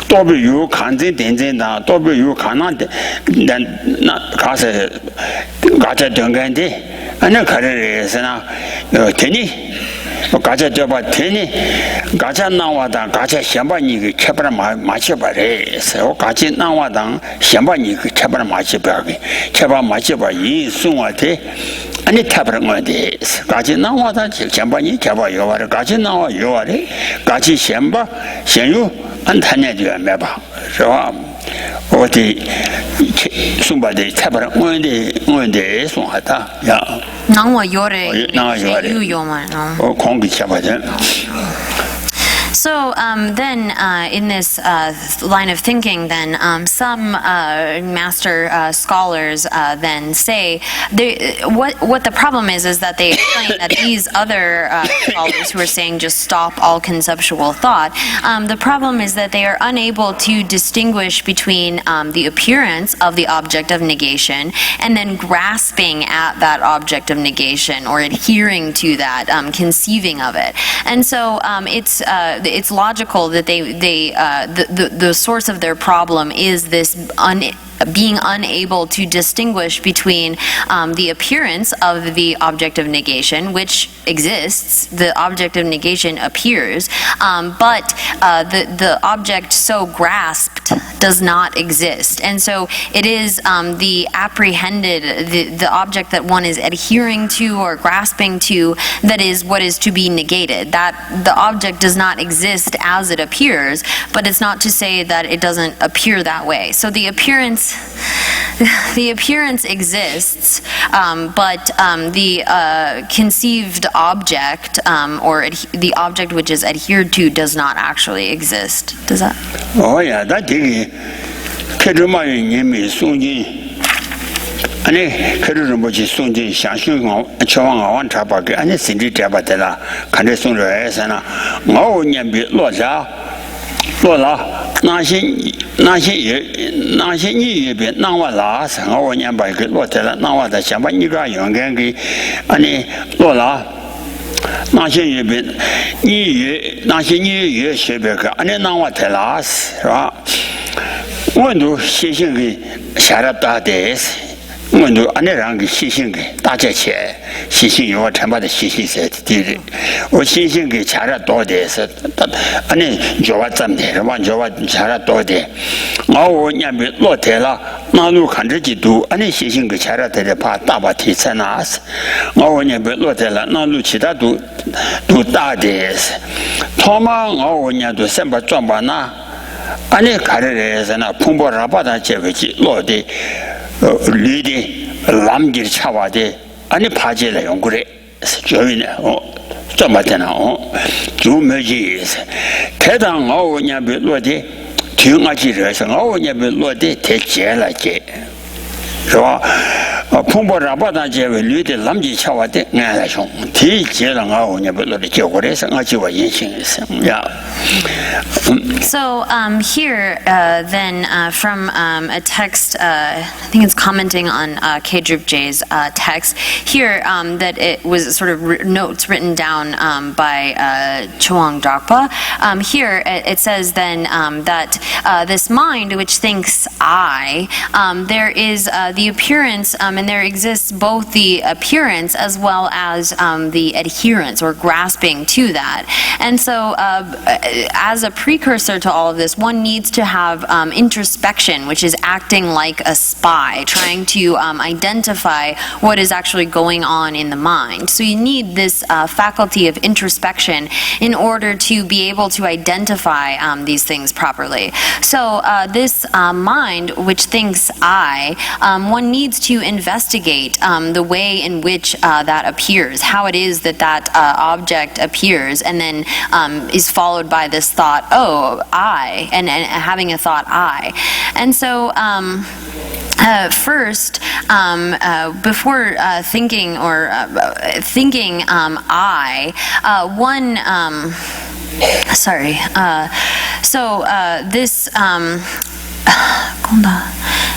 또비 유 간제 된제나 또비 유 가난데 나 가서 가자 정간데 아니 가르에서나 되니 가자 줘봐 되니 가자 나와다 가자 셴바니 그 켜바라 마셔봐래서 같이 나와다 셴바니 그 켜바라 마셔봐게 켜바 마셔봐 이 숭화대 아니 타버린 건데 같이 나와다 셴바니 켜바 요와를 같이 나와 요와래 같이 셴바 셴유 안 타내줘야 매봐 저 어디 숭바대 타버린 건데 숭하다 야 나와 요래 유요만 공기 잡아야 So then in this line of thinking, then some master scholars then say what the problem is that they explain that these other scholars who are saying just stop all conceptual thought, the problem is that they are unable to distinguish between the appearance of the object of negation and then grasping at that object of negation or adhering to that, conceiving of it. And so it's logical that the source of their problem is this being unable to distinguish between the appearance of the object of negation, which exists, the object of negation appears, but the object so grasped does not exist. And so it is the apprehended, the object that one is adhering to or grasping to, that is what is to be negated. That the object does not exist as it appears, but it's not to say that it doesn't appear that way. So the appearance exists, but the conceived object or the object which is adhered to does not actually exist. Does that? Oh yeah, that thing. 그들만의 님이 송진 아니 그들은 뭐지 송진 상승 저왕왕 잡아게 아니 신지 잡아들라 간에 송려해서나 뭐 님이 로자 로라 那些你也别那我拉上我年把个落在了，那我在想把你个用给你落了。那些也别你也学别个，你那我在拉是吧？我都写信给下了大的。我都按那样给写信给大家去，写信有我全把的写信写的，我写信给查了多的是，按那叫我怎么的，是吧？叫我查了多的，我那边落台了，那路看着几度，按那写信给查了的怕大把题材那是，我那边落台了，那路其他都大的是，他妈我那都先把装把那，按那看着的是那碰不上把它接回去落的。绿的、蓝的、茶花的，你爬起来用过来，所以呢，这么的呢，就没意思。开当我那边落的，听我记着是我那边落的太接了接，是吧？碰不上把它接为绿的、蓝的、茶花的，俺来说，太接了我那边落的接过来是，我就我印象是呀。So here, then from a text, I think it's commenting on K-Drip J's text here, that it was sort of notes written down by Chowang Drakpa. Here it says then that this mind which thinks I, there is the appearance, and there exists both the appearance as well as the adherence or grasping to that. And so as a precursor to all of this, one needs to have introspection, which is acting like a spy, trying to identify what is actually going on in the mind. So you need this faculty of introspection in order to be able to identify these things properly. So this mind, which thinks I, one needs to investigate the way in which that appears, how it is that that object appears, and then is followed by this thought, oh, I, and having a thought I. And so first, before thinking or thinking I, one, this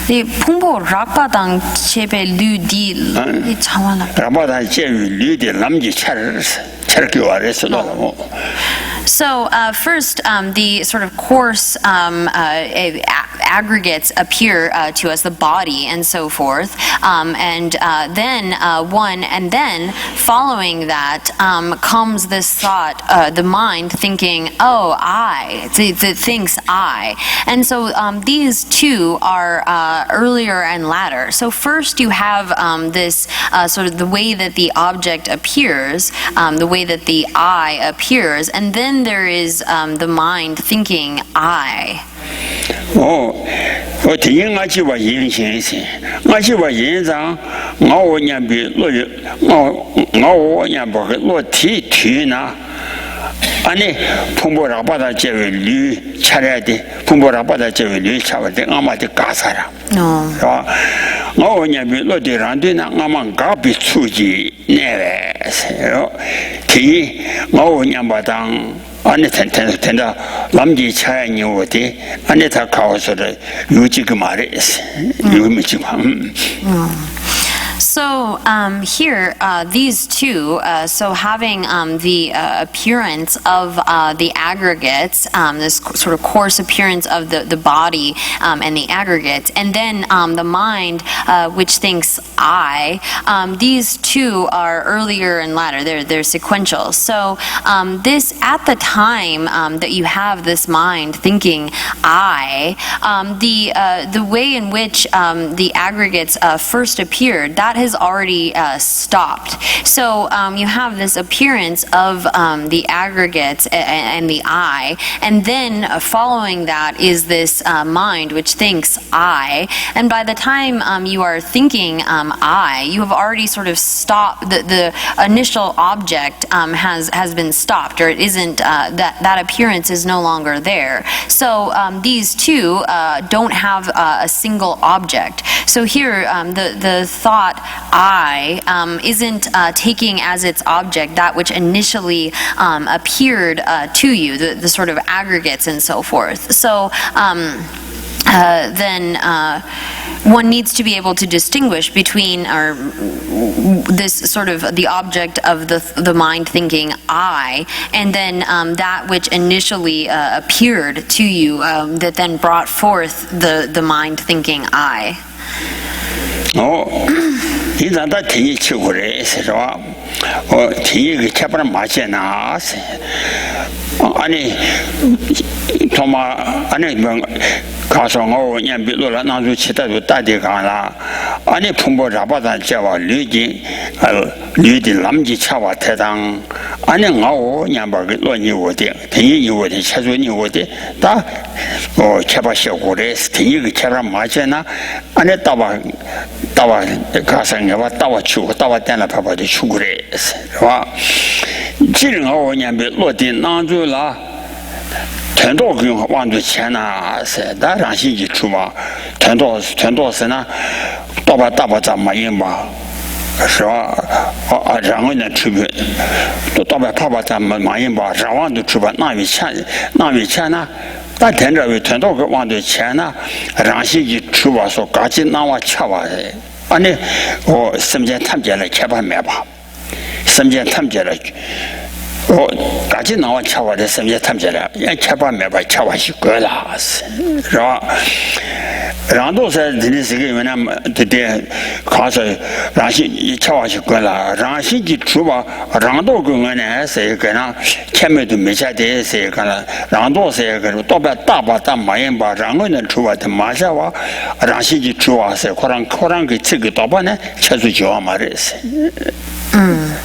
the 풍보 락바당 제베 류디 차와나 락바당 제베 류디 남지 차르기 와레서 나고. So first, the sort of coarse aggregates appear to us, the body and so forth, and then following that comes this thought, the mind thinking, oh, I, that thinks I. And so these two are earlier and latter. So first you have this sort of the way that the object appears, the way that the I appears, and then there is the mind thinking I. 我听我去把印象是，我去把印象，我那边我那把个落体呢，你碰不上把它结为驴吃来的，碰不上把它结为驴吃的，我们就干啥了？是吧？我那边落地上的呢，我们刚被出去那个是，提我那把当。안에 텐다 남지 차이니 어디 안에 다 가서를 요지그 말에 요미지 So here, these two, so having the appearance of the aggregates, this sort of coarse appearance of the body and the aggregates, and then the mind, which thinks I, these two are earlier and latter. They're sequential. So this, at the time that you have this mind thinking I, the way in which the aggregates first appeared, that has already stopped. So you have this appearance of the aggregates and the I, and then following that is this mind which thinks I, and by the time you are thinking I, you have already sort of stopped, the initial object has been stopped, or it isn't, that appearance is no longer there. So these two don't have a single object. So here the thought I isn't taking as its object that which initially appeared to you, the sort of aggregates and so forth. So then one needs to be able to distinguish between this sort of the object of the mind thinking I, and then that which initially appeared to you that then brought forth the mind thinking I. 이단다 티니 치고래 세서 티니 그 차바라 마제나 아니 도마 아니 뭐 가서 냥 빌로라 나주 치다도 따디 가라 아니 풍보 잡아다 제와 류지 류디 남지 차와 대당 아니 나오 냥바 로니 오데 티니 오데 차조니 오데 다 차바셔고래 티니 그 차라 마제나 아니 따바 가상에와 따와 추고 따와 때나 봐봐도 추구래 와 지능하고 냥 빌로디 나주라 全多跟往多钱呐，是那让心一出嘛，全多是呢，大把咱们赢吧，是吧？然后呢，出去，大把咱们赢吧，然后就出吧，那有钱呢？但天这位全多个往多钱呢，让心一出吧，说赶紧拿我吃吧的，俺呢，我身边他们家来开吧买吧，身边他们家来。 赶紧拿我吃我的身边他们家来，人吃吧买吧吃我是够了，是吧？然后是真的是个原来对，看是让心一吃我是够了，让心一出吧，让多个人呢是个那前面都没下的是个那，让多是个多把大马人吧，让我能出吧的马下哇，让心一出啊是可能个这个大把呢，吃出脚嘛的是。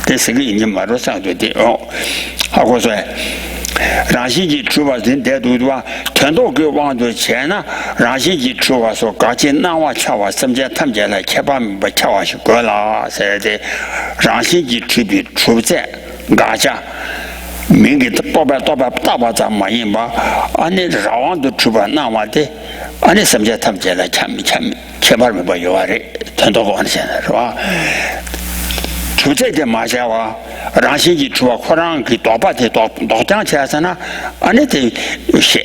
这是个人家马路上对的哦，好过说，让自己出发人带多多，全都给往多钱呢，让自己出发说赶紧拿我吃我什么家他们家来吃吧，不吃我就够了，是的，让自己出在俺家。 明个大把咱们人吧，俺那绕完都出吧，那完的，俺那什么家他们家来钱吧没有啊的，全都管现在是吧？ 出这点马下哇，让心机出啊，可让给多把的多挣钱噻呢，俺那得些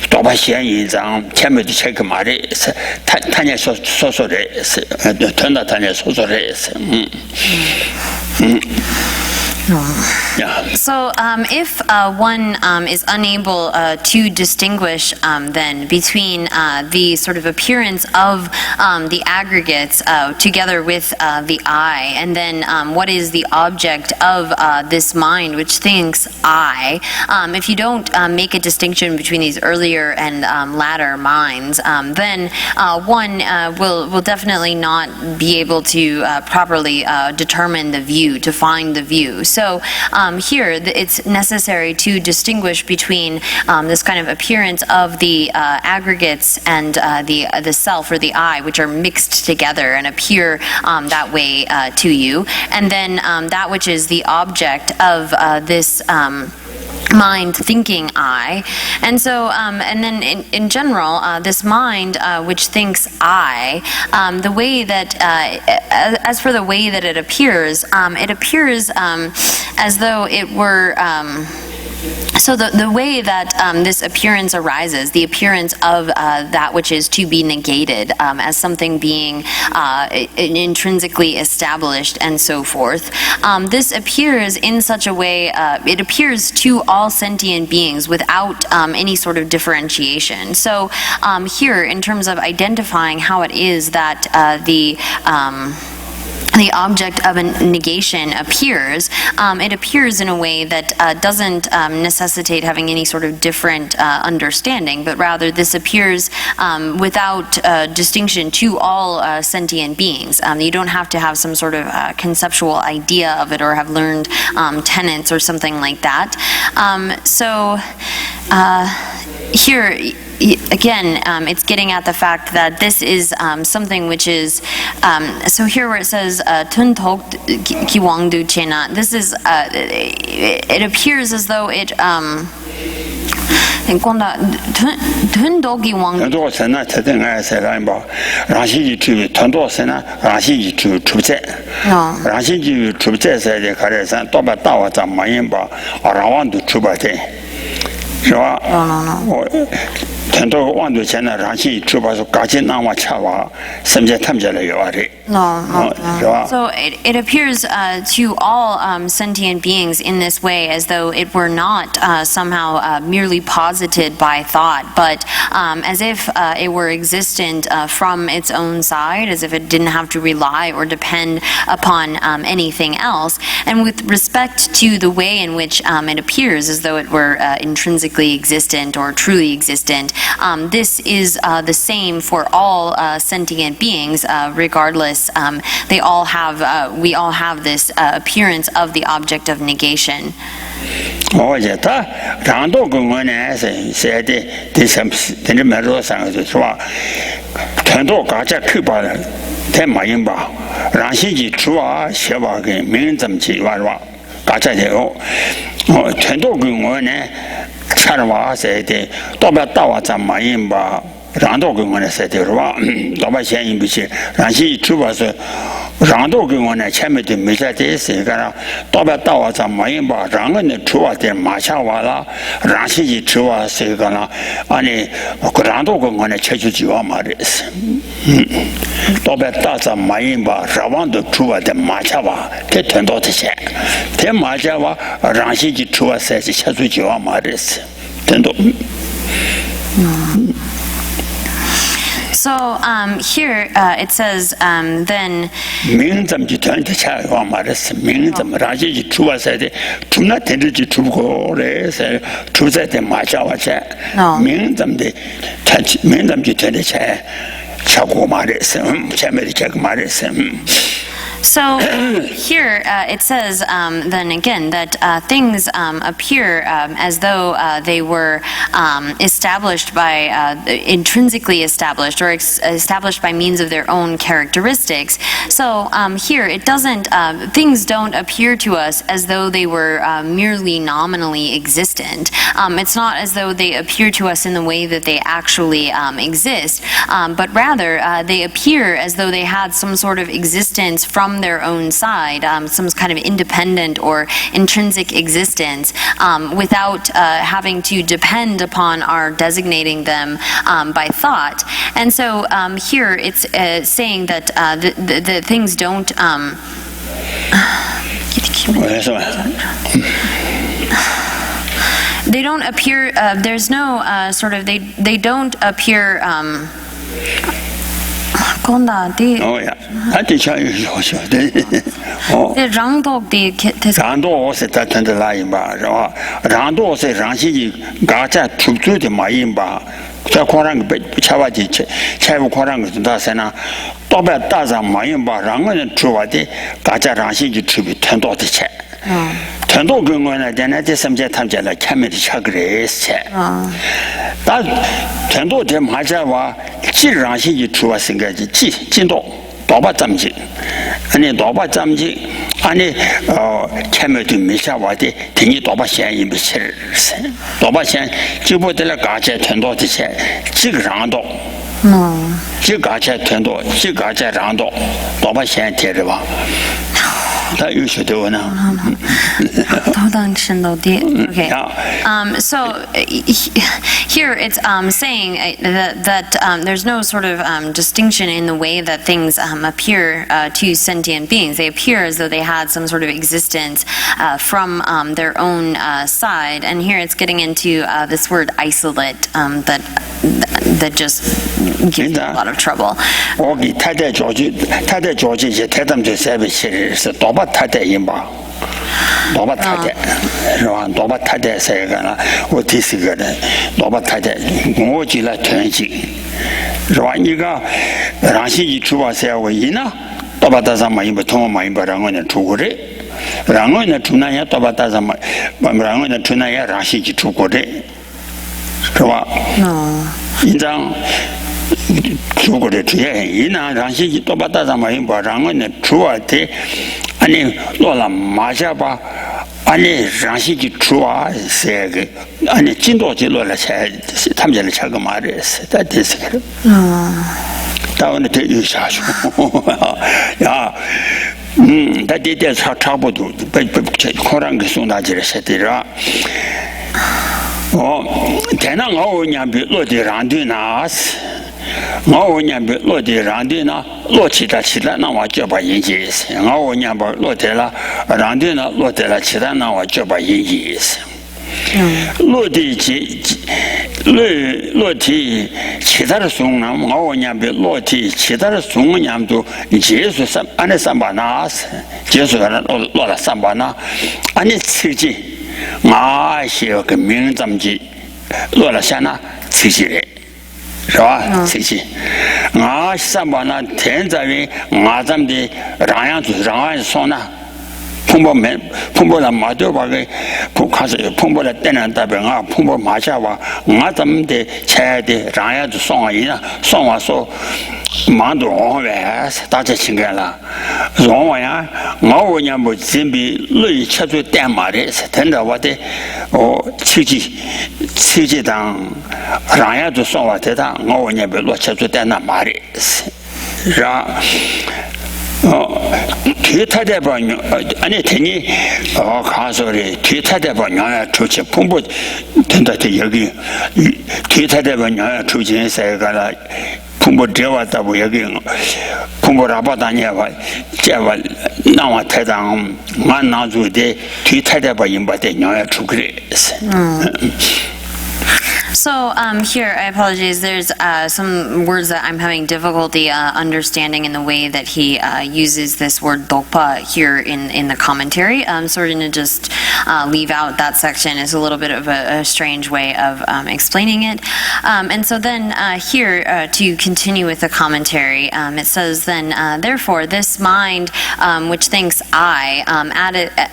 多把嫌疑张前面的切个嘛的是，他家说的是，听到他家说的是，Yeah. So if one is unable to distinguish then between the sort of appearance of the aggregates together with the I, and then what is the object of this mind which thinks I, if you don't make a distinction between these earlier and latter minds, then one will definitely not be able to properly determine the view, to find the view. So here it's necessary to distinguish between this kind of appearance of the aggregates and the self or the I, which are mixed together and appear that way to you, and then that which is the object of this mind thinking I. And so and then in general this mind which thinks I, the way that as for the way that it appears as though it were so the way that this appearance arises, the appearance of that which is to be negated as something being intrinsically established and so forth, this appears in such a way, it appears to all sentient beings without any sort of differentiation. So here, in terms of identifying how it is that the object of a negation appears, it appears in a way that doesn't necessitate having any sort of different understanding, but rather this appears without distinction to all sentient beings. You don't have to have some sort of conceptual idea of it or have learned tenets or something like that. So here, again, it's getting at the fact that this is something which is, so here where it says, Tun tok ki wangdu chena, this is, it appears as though it 건다 든도기 왕 很多神呢，他在爱塞兰吧，让西去很多神呢，让西去出在，让西去出在塞的开始山，多把大瓦咱马人吧，让王都出不的，是吧？我很多王都现在让西出吧，说赶紧拿我吃吧，甚至他们家来有啊的，是吧？ So it appears to all sentient beings in this way as though it were not somehow merely posited by thought, but as if it were existent from its own side, as if it didn't have to rely or depend upon anything else. And with respect to the way in which it appears as though it were intrinsically existent or truly existent, this is the same for all sentient beings, regardless. We all have this appearance of the object of negation. 我觉得让多跟我呢是的，第三是，但是没多三个是吧？很多大家去吧了，太麻烦吧，让西去出啊，写吧给名人怎么去吧是吧？大家的哦，很多跟我呢，吃的话是的，多半大话怎麻烦吧？ 让多跟我呢是的是吧？老百姓不是，让西出吧是。 让多给我呢，前面的没在这些个了，多半到我咱没人吧，让我呢出啊点马下完了，让自己出啊这个了，俺呢，让多给我呢，确实就要嘛的是，多半到咱没人吧，让往都出啊点马下完，这挺多的钱，这马下完让自己出啊这些确实就要嘛的是，挺多。So here it says then. 名怎么就团体下往嘛的是名怎么让自己出啊噻的，出那天就出不过来噻，出在的马下哇噻，名怎么的，团体名怎么就团体下，下过嘛的是，前面的下过嘛的是。 So here it says then again that things appear as though they were established by intrinsically established or established by means of their own characteristics. So here it doesn't things don't appear to us as though they were merely nominally existent. It's not as though they appear to us in the way that they actually exist, but rather they appear as though they had some sort of existence from their own side, some kind of independent or intrinsic existence, without having to depend upon our designating them by thought. And so here it's saying that the things don't. They don't appear. There's no sort of. They don't appear. Oh yeah, I did tell you so. Oh, 让多是他真的来人吧，是吧？让多是让自己刚才出租的买人吧，在矿上被吃完的吃，吃不矿上的大山呢，多半大上买人吧，让我们出完的，刚才让自己出去很多的钱。很多跟我呢，在那这什么他们家来前面的吃个来吃。但很多的马家话，既让自己出完生个的几多。 多把咱们去，你多把咱们去，你前面都没下话的，听你多把钱也没吃，多把钱就不得了，嘎钱很多的钱，几个让多，几嘎钱很多，几嘎钱让多，多把钱贴着吧。 他有许多呢。Okay. So here it's saying that there's no sort of distinction in the way that things appear to sentient beings. They appear as though they had some sort of existence from their own side. And here it's getting into this word isolate that just gives a lot of trouble. 我给太太教具，太太教具些，太太们就三位其实是多把太太赢吧。 多把太太是吧？多把太太是一个呢，我第四个人，多把太太，我就来团结，是吧？你个让西一出吧，是我一呢，多把大上嘛，因为通过嘛，因为让我呢出国的，让我呢出那些多把大上嘛，让我呢出那些让西一出国的，是吧？你这样。 出国的这些人呢，让西多把大上嘛，因为让我呢出啊的，俺呢落了马下吧， 아니 장식이 좋아 세게 아니 진도지 놀라 차 탐제를 차고 말했어 다 됐어 그래 다운에 대유사주 야 다 됐대 차차보도 코랑 그 송다지를 세대라 대나 어오냐 비로디 란드나스 어오냐 비로디 란드나 로치다 치다 나와 줘봐 인지스 어오냐 버 로데라 란드나 로데라 치다 나와 줘봐 인지스 로디 로티 치다를 송남 어오냐 비 로티 치다를 송냠도 예수 안에 삼바나스 예수가 로라 삼바나 안에 치지 마시오 그 명점지 로라샤나 치지래 자 치지 아 삼바나 텐자위 마잠디 라양주 소나 풍보라 마도바게 북하서 풍보라 때는 답변아 풍보 마샤와 마잠데 차야데 라양주 송아이나 송와서 만도 오해 다제 친구라 용와야 어오냐 뭐 준비 르이 쳐주 때말에 된다 와데 치지당 라야도 소와데다 어오냐 별로 쳐주 때나 말이 자 뒤타대번 아니 되니 가서리 뒤타대번 좋지 풍부 된다 여기 뒤타대번 주진에서 가라 풍부 되었다고 여기 풍부라바다니와 제발 나와 대당 만나주되 뒤타대번 임바대 녀야 주그레스 So here, I apologize, there's some words that I'm having difficulty understanding in the way that he uses this word dokpa here in the commentary. So we're going to just leave out that section. It's a little bit of a strange way of explaining it. And so then here, to continue with the commentary, it says then, therefore, this mind which thinks I,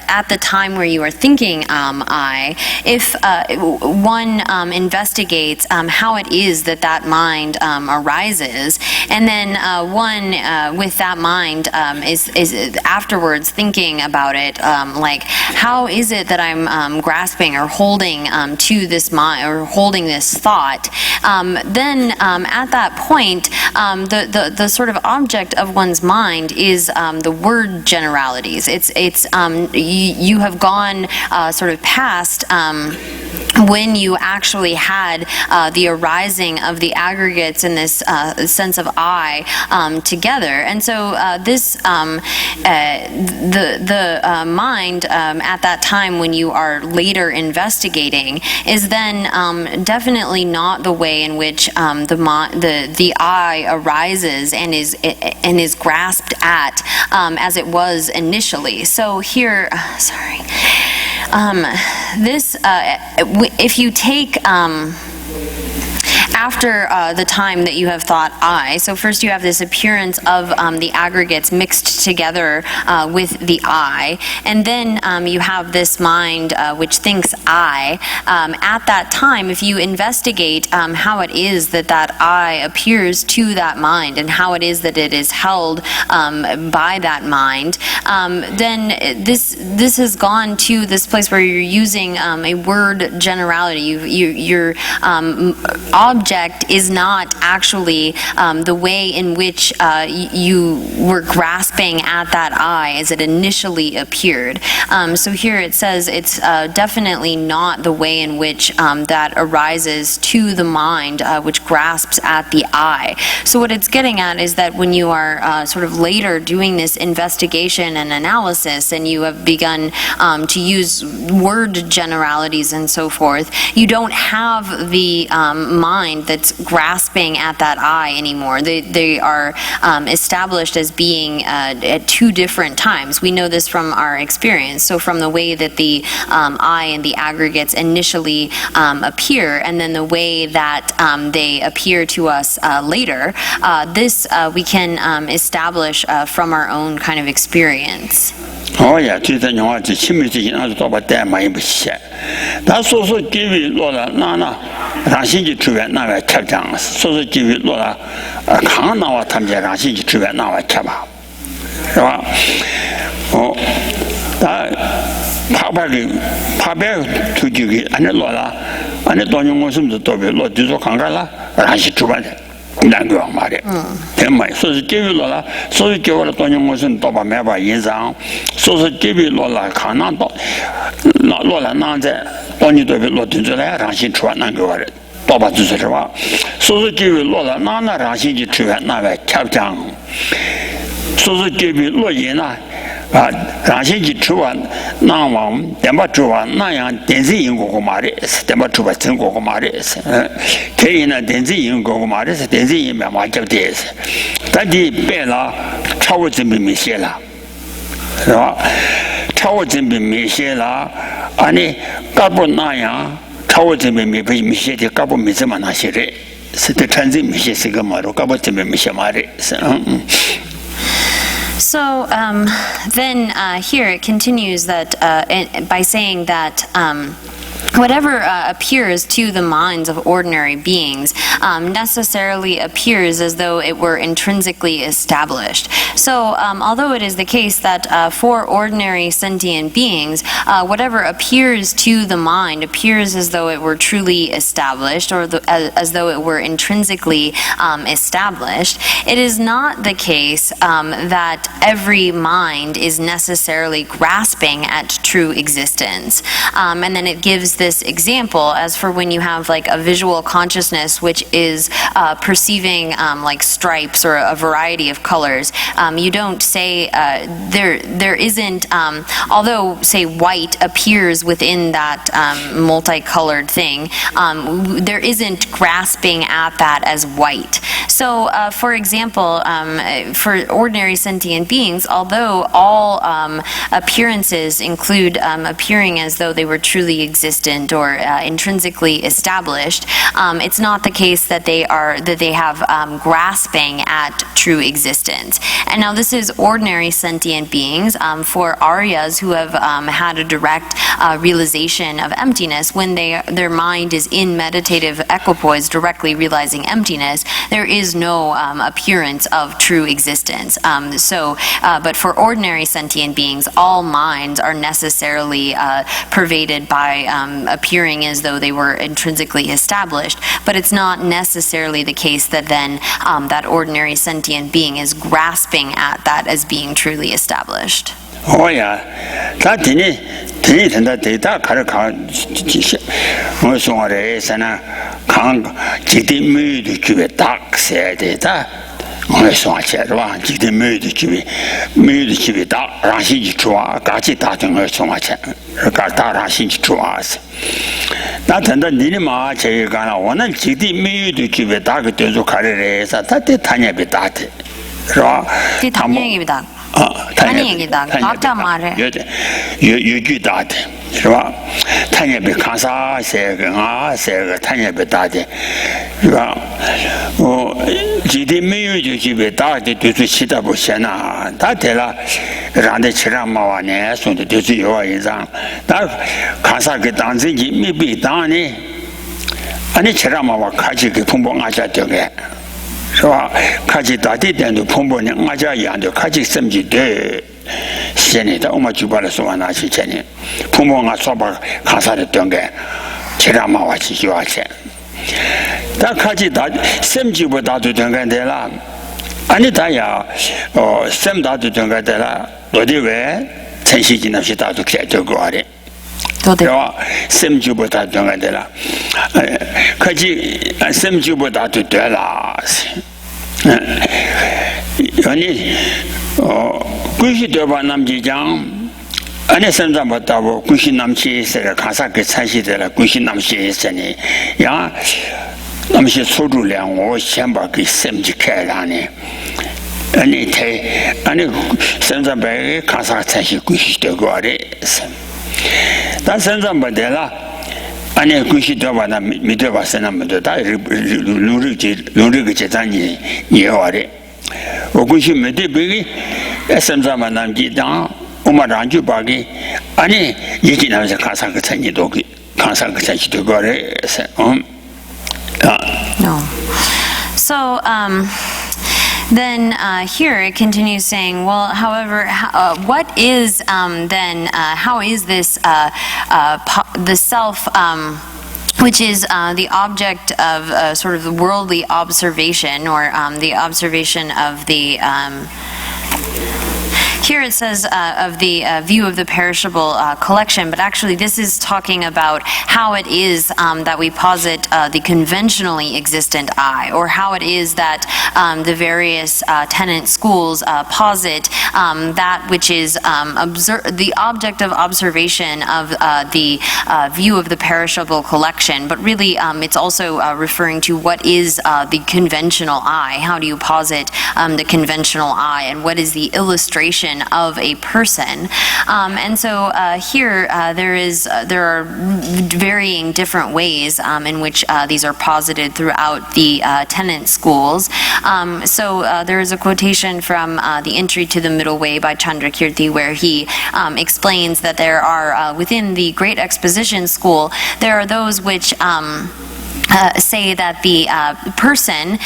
at the time where you are thinking I, if one investigates how it is that mind arises, and then one with that mind is afterwards thinking about it, like how is it that I'm grasping or holding to this mind or holding this thought, then at that point the sort of object of one's mind is the word generalities. It's you have gone sort of past when you actually had the arising of the aggregates in this sense of I together. And so this the mind at that time when you are later investigating is then definitely not the way in which the I arises and is grasped at as it was initially. So here, this if you take after the time that you have thought I, so first you have this appearance of the aggregates mixed together with the I, and then you have this mind which thinks I. At that time, if you investigate how it is that I appears to that mind and how it is that it is held by that mind, then this has gone to this place where you're using a word generality. Your object is not actually the way in which you were grasping at that I as it initially appeared. So here it says it's definitely not the way in which that arises to the mind which grasps at the I. So what it's getting at is that when you are sort of later doing this investigation and analysis and you have begun to use word generalities and so forth, you don't have the mind that's grasping at that I anymore. They are established as being at two different times. We know this from our experience. So from the way that the I and the aggregates initially appear, and then the way that they appear to us later, this we can establish from our own kind of experience. 야, 뒤에 영화지 친밀적인 아주 또봤대 많이 보시죠. 다 소소 기위 로라 나나 라신지 주변 나와 캡장 소소 기위 로라 강 나와 탐제 라신지 주변 나와 캡아. 다 파베 투지기 안에 로라 안에 돈용 모습도 또베 로디조 강가라 라시 주바데 난거 말이야. 대마이 소스 제비로라 소스 제비로 돈용 모습 또바 매바 인상 소스 제비로라 가나도 로라 나제 돈이도 로디조라 라시 주바 난거 말이야. 또바 주서와 소스 제비로라 나나 라시지 주바 나베 찹장 소스 제비로이나 라시지 주바 나왕 대마 주바 나양 덴지 인고고 말이스 대마 주바 증고고 말이스 개인은 덴지 인고고 말이스 덴지 인면 맞게데스 다디 배라 차워 준비写了 차워 준비写了 아니 까보 나양 차워 준비 미写的 까보 미즈만 하시래 스테 transit 미写是个 말로 까보 준비 미写말이스 So then here it continues that by saying that whatever appears to the minds of ordinary beings necessarily appears as though it were intrinsically established. So although it is the case that for ordinary sentient beings, whatever appears to the mind appears as though it were truly established or as though it were intrinsically established, it is not the case that every mind is necessarily grasping at true existence. And then it gives this example as for when you have like a visual consciousness which is perceiving like stripes or a variety of colors. You don't say there isn't although say white appears within that multicolored thing, there isn't grasping at that as white. So for example, for ordinary sentient beings, although all appearances include appearing as though they were truly existent or intrinsically established, it's not the case that they have grasping at true existence. And now this is ordinary sentient beings. For Aryas who have had a direct realization of emptiness, when their mind is in meditative equipoise, directly realizing emptiness, there is no appearance of true existence. But for ordinary sentient beings, all minds are necessarily pervaded by appearing as though they were intrinsically established, but it's not necessarily the case that then that ordinary sentient being is grasping at that as being truly established. Oh yeah, that didn't data Karaka Mosore Sana Kang Jiti Mood to be dark said data. On so I said, one Jiti Mood to be dark, Rashi Chua, Gachi Tatum, so much, Gata Rashi Chuas. That and the Nima Chegana, one Jiti Mood to be dark to carry that the Tanya be that. 아니 얘기다. 각자 말해. 유규다데. 是吧? 탄야비 가사 세가 탄야비 다데. 是吧? 지디 메유지 집에 다데 되지 시다 보시나. 다데라 란데 치라마와네 손데 되지 요아 인상. 다 가사 그 당진이 미비 당니. 아니 치라마와 같이 그 풍봉하자 되게. 是吧? 같이 다디된도 풍부는 맞아 양도 같이 섬지돼. 시내다 엄마 주발에서 와나시 전에 풍부가 소바 가사를 던게 제라마와 지지와체. 다 같이 다 섬지보다도 된게라. 아니 다야 섬다도 된게라. 어디 왜 전시진 없이 다도 개적고 아래. 도대와 샘주보다 정하더라. 같이 샘주보다도 되라. 아니 구시 되바 남지장 아니 선자보다고 구시 남치에서 가사게 차시더라. 구시 남치에서니 야 남시 소주량 5000바퀴 샘지케라니. 아니 선자배 가사 차시 구시 되고 아래 다 선자보다라 아니 구시 되바나 믿어봤으나 다 루르게 제단이 예와래 오구시 메데베기 에선자만 남기다 오마란주 바기 아니 얘기나면서 가사 그 찬이도 가사 그 찬이도 거래 No. So Then here it continues saying, well, however, what is then, how is this the self, which is the object of sort of the worldly observation, or the observation of the here it says of the view of the perishable collection, but actually this is talking about how it is that we posit the conventionally existent I, or how it is that the various tenant schools posit that which is the object of observation of the view of the perishable collection, but really it's also referring to what is the conventional I. How do you posit the conventional I, and what is the illustration of a person? And so here there are varying different ways in which these are posited throughout the tenant schools. So there is a quotation from The Entry to the Middle Way by Chandrakirti, where he explains that there are within the Great Exposition School, there are those which say that the person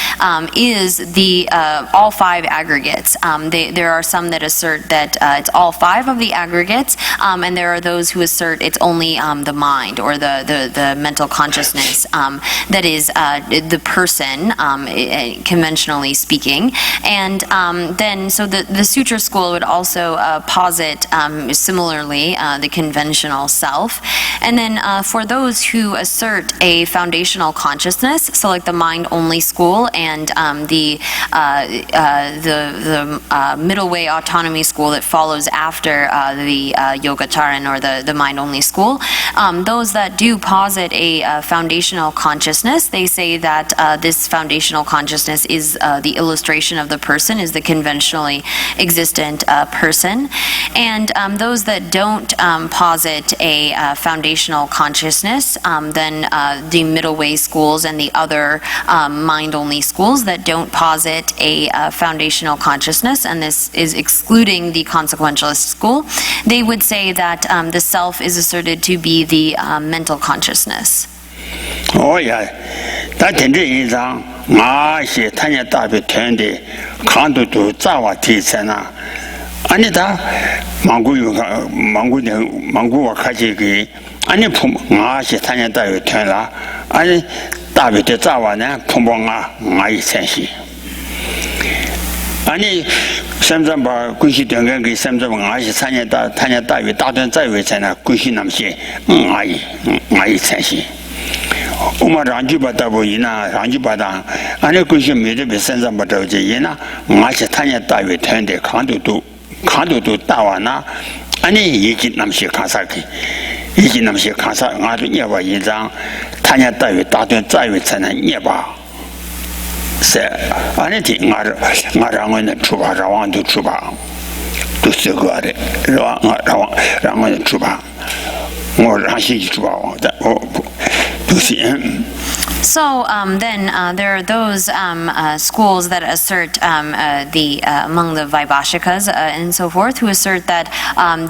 is the all five aggregates. There are some that assert that it's all five of the aggregates, and there are those who assert it's only the mind, or the mental consciousness that is the person, conventionally speaking. And then, so the Sutra school would also posit similarly the conventional self. And then for those who assert a foundational consciousness, so like the mind-only school and the middle way autonomy school that follows after the Yogacaran, or the mind-only school, those that do posit a foundational consciousness, they say that this foundational consciousness is the illustration of the person, is the conventionally existent person. And those that don't posit a foundational consciousness, then the middle way schools and the other mind-only schools that don't posit a foundational consciousness, and this is excluding the consequentialist school, they would say that the self is asserted to be the mental consciousness. Oh yeah, that in the she Tanya Tabi turned the Kandu to Zawa Tisana. Anita Mangu Kajiki, Anipum, she Tanya Tabi Turna, and Tabi to Zawana, Pumbonga, my sensi. Ani Samsamba Kushi Dungangi, Samsung, she Tanya Tabi, Datan Zawitana, Kushi Namsi, my sensi. Uma Ranjubata Boyina, Ranjubata, and a cushion made a sense of Batojina, much Tanya Tavi turned the Kandu to Tawana, and he Namshi Kasaki. He Namshi Kasa, Nava Yizang, Tanya Tavi, Tatan Zavits and Yaba. Say, anything Marang and Truba, Rawan to Truba, to Sigare, Rawan Truba, more Rashi Truba. So then there are those schools that assert among the Vaibhashikas and so forth, who assert that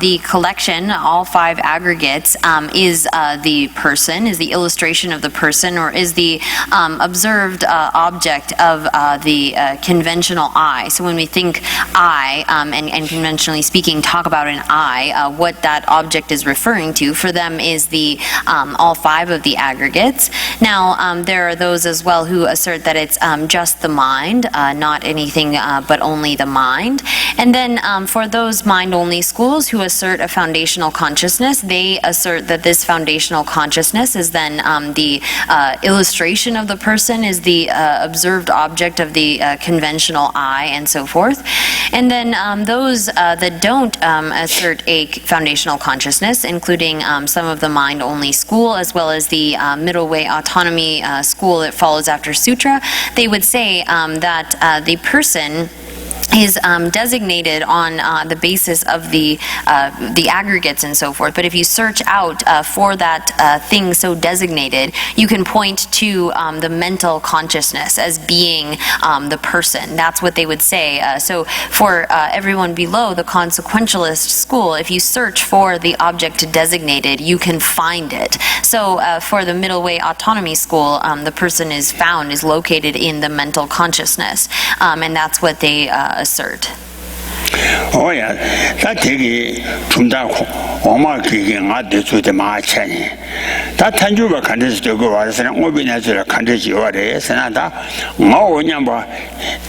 the collection, all five aggregates, is the person, is the illustration of the person, or is the observed object of the conventional I. So when we think I, and conventionally speaking talk about an I, what that object is referring to for them is the all five of the aggregates. Now there are those as well who assert that it's just the mind, not anything but only the mind. And then for those mind-only schools who assert a foundational consciousness, they assert that this foundational consciousness is then the illustration of the person, is the observed object of the conventional I, and so forth. And then those that don't assert a foundational consciousness, including some of the mind-only school, as well as the middle way autonomy school that follows after Sutra, they would say that the person is designated on the basis of the aggregates and so forth. But if you search out for that thing so designated, you can point to the mental consciousness as being the person. That's what they would say. So for everyone below the consequentialist school, if you search for the object designated, you can find it. So for the middle way autonomy school, the person is located in the mental consciousness, and that's what they assert. Oh yeah, that 되게 분다 엄마 그게 나한테 주대 마찬이. 다 탄주가 간데서 되고 와서는 오비나서 간데서 와래서나 다 뭐냐 뭐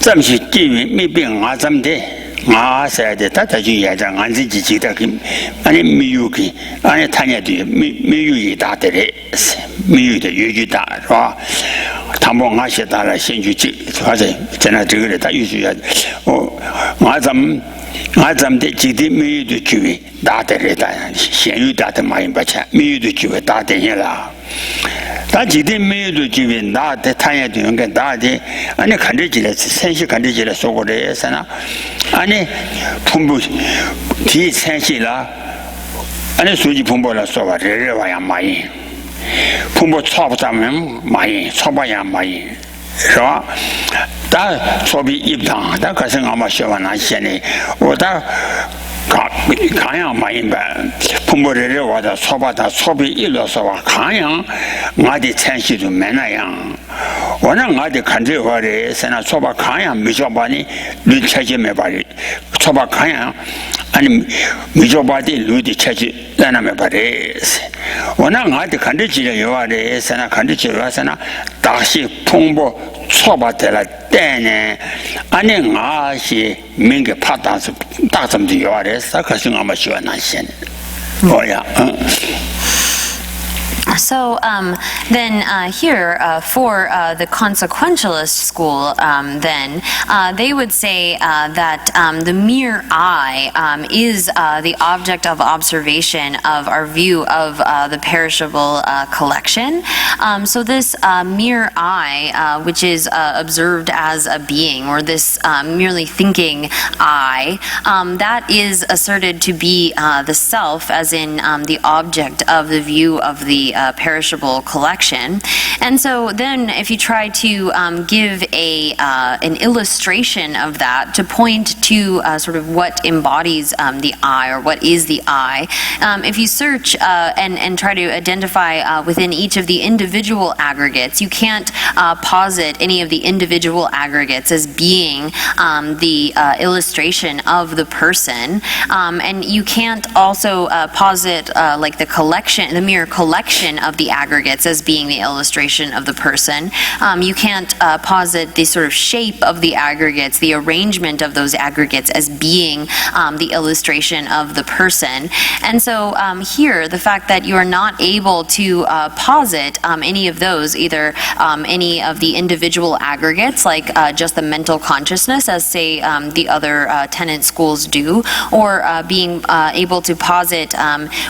잠시 끼미 미빙 아잠데 마사야데 다다지 야장 안지지 지다기 아니 미유기 아니 타냐도 미유기 다들에 미유의 유지다 봐. 谈不俺写大了先去记，反正在那这个里他有时也，俺咱们的记得没有的机会打的来打，现有打的马英八千，没有的机会打的人了。他记得没有的机会打的，他也就应该打的。俺那看着起来，山西看着起来说过的也是呢。俺那瀑布提山西了，俺那书记瀑布了说话，这玩意马英。 풍부 초보자면 많이 초보야 많이 그래서 다 초비 입당 다 가서 아마 시원한 시에 오다 강양 많이 봐 풍부를 와다 초보다 초비 일러서 와 강양 어디 천시도 매나양 워낙 어디 간제 와래 세나 초보 강양 미조바니 눈체제매 바리 초보 강양 아니 미조바디 루디 체지 나나매 바리 워낙 어디 간제지를 요아래 세나 간제지를 와서나 다시 풍부 초보들 때네 아니 아시 민게 파다서 다점도 요아래 사카싱 아마 시원한 신 뭐야 So then here for the consequentialist school, then they would say that the mere eye is the object of observation of our view of the perishable collection. So this mere eye, which is observed as a being, or this merely thinking eye, that is asserted to be the self, as in the object of the view of the perishable collection. And so then if you try to give an illustration of that to point to sort of what embodies the eye, or what is the eye, if you search and try to identify within each of the individual aggregates, you can't posit any of the individual aggregates as being the illustration of the person, and you can't also posit like the mere collection of the aggregates as being the illustration of the person. You can't posit the sort of shape of the aggregates, the arrangement of those aggregates as being the illustration of the person. And so here, the fact that you are not able to posit any of those, either any of the individual aggregates, like just the mental consciousness, as say the other tenant schools do, or being able to posit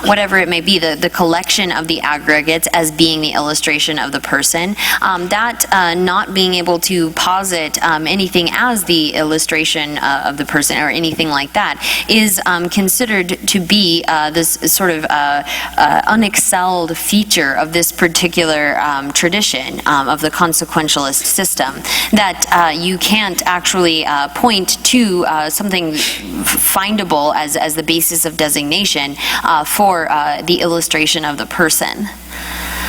whatever it may be, the collection of the aggregates as being the illustration of the person, that not being able to posit anything as the illustration of the person or anything like that is considered to be this sort of unexcelled feature of this particular tradition of the consequentialist system, that you can't actually point to something findable as the basis of designation for the illustration of the person.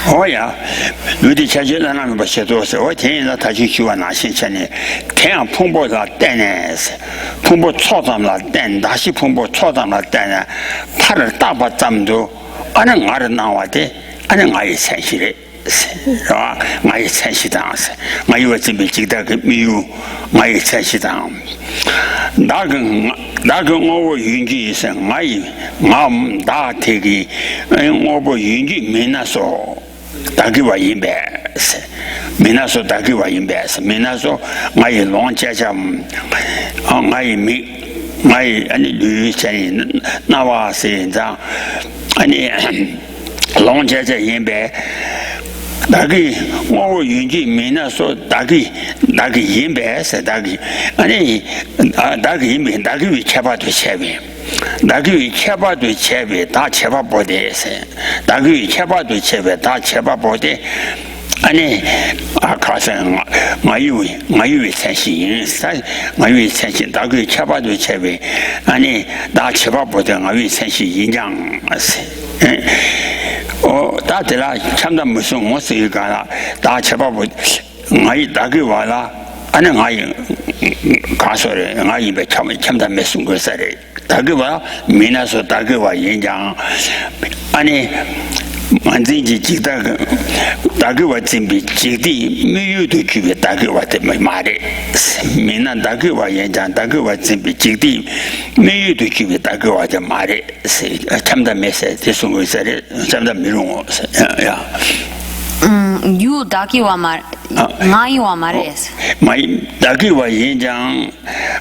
Oh yeah, люди чаще на нами беседуют. Вот я та чувствую на себе. Тем помню за теннис, помню чудом на тен, 다시 помню чудом на тен. 팔을 따봐 잠도 아는 말은 나와대, 아는 아이 sensi래. 아, 아이 sensi다스. 아이 어찌 밀지다 그 미유, 아이 sensi다. 나는 오버 윤기 있어. 아이 마음 다 되기. 오버 윤기 미나서. 다기와 임베스 미나소 다기와 임베스 미나소 마이 롱자잠 마이 아니 루이체니 나와세자 아니 롱자자 임베 다기 뭐 윤지 미나소 다기 나기 임배에서 나기 아니 나기 임배 나기 위 쳐봐도 채비 나기 위 쳐봐도 채비 다 쳐봐보대서 나기 위 쳐봐도 채비 다 쳐봐보대 아니 가서 마유위 생신 마유위 생신 나기 쳐봐도 채비 아니 다 쳐봐보대 마유위 생신 인장 다들아 참다 무슨 무슨 가라 다 쳐봐보 나이 나기 와라 아니 나이 가서래 나이 배 참다 무슨 거사래 나기 와 미나서 나기 와 인장 아니 만진지 지다 나기 와 진비 지디 미유도 주에 나기 와 때문에 말해 미나 나기 와 인장 나기 와 진비 지디 미유도 주에 나기 와 말해 참다 메시지 무슨 거사래 참다 미롱 야 you dakiwa mar ngaiwa mares mai dakiwa yenjang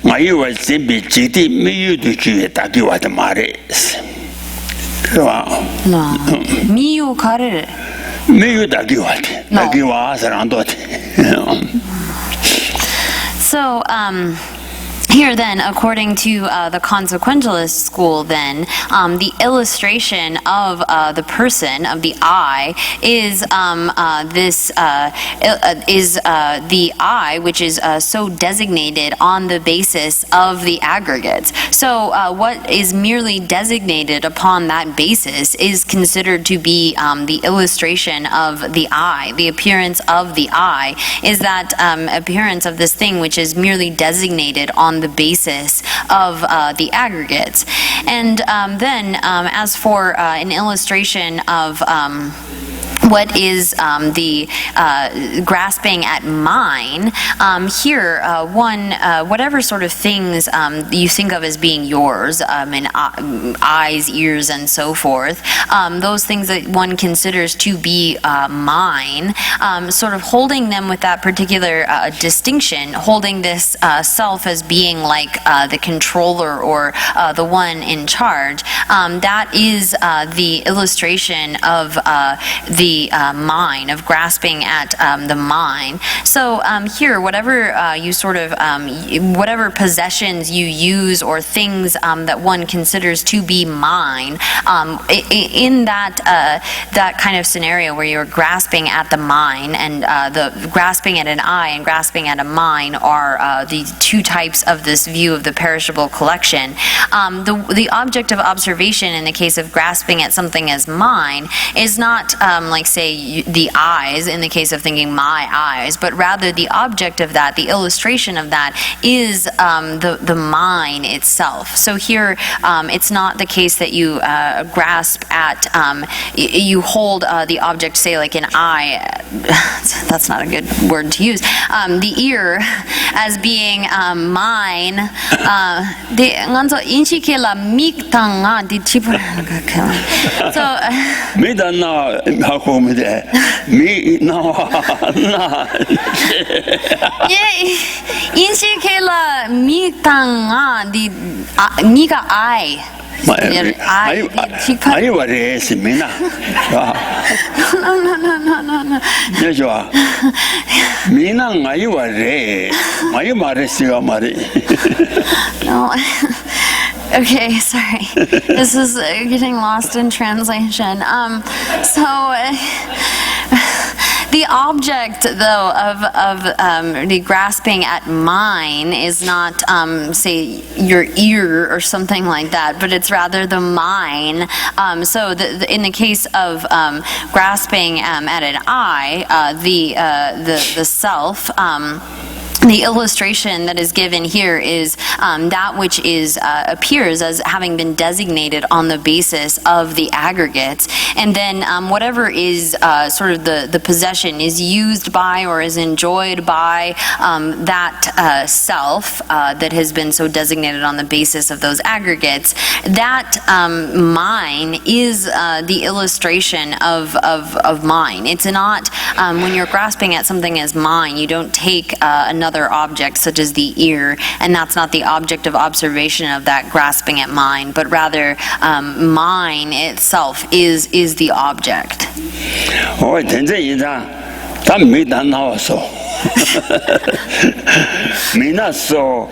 ngaiwa simbi jiti miyu du ju dakiwa de mares no miyu kare miyu dakiwa sarando so here then, according to the consequentialist school then, the illustration of the person, of the I, is the I which is so designated on the basis of the aggregates. So what is merely designated upon that basis is considered to be the illustration of the I. The appearance of the I is that appearance of this thing which is merely designated on the basis of the aggregates. And then as for an illustration of what is the grasping at mine, here whatever sort of things you think of as being yours, and eyes, ears, and so forth, those things that one considers to be mine, sort of holding them with that particular distinction, holding this self as being like the controller or the one in charge, that is the illustration of the mine, of grasping at the mine. So here, whatever you sort of, whatever possessions you use or things that one considers to be mine, in that kind of scenario where you're grasping at the mine, and the grasping at an I and grasping at a mine are the two types of this view of the perishable collection. The object of observation in the case of grasping at something as mine is not like say the eyes in the case of thinking my eyes, but rather the object of that, the illustration of that is the mine itself. So here it's not the case that you grasp at, you hold the object, say like an eye, that's not a good word to use, the ear as being mine. So me no 인식해라 미땅아 니가 I. I was Mina. No. Joshua. Mina, I was my Marisio. No. Okay, sorry. This is getting lost in translation. The object, though, of the grasping at mine is not, say, your ear or something like that, but it's rather the mine. In the case of grasping at an I, the self. The illustration that is given here is that which is appears as having been designated on the basis of the aggregates, and then whatever is sort of the possession is used by or is enjoyed by that self that has been so designated on the basis of those aggregates. That mine is the illustration of mine. It's not when you're grasping at something as mine, you don't take another object such as the ear, and that's not the object of observation of that grasping at mine, but rather mine itself is the object. Oh, 真正一张，咱没谈到说。 미나서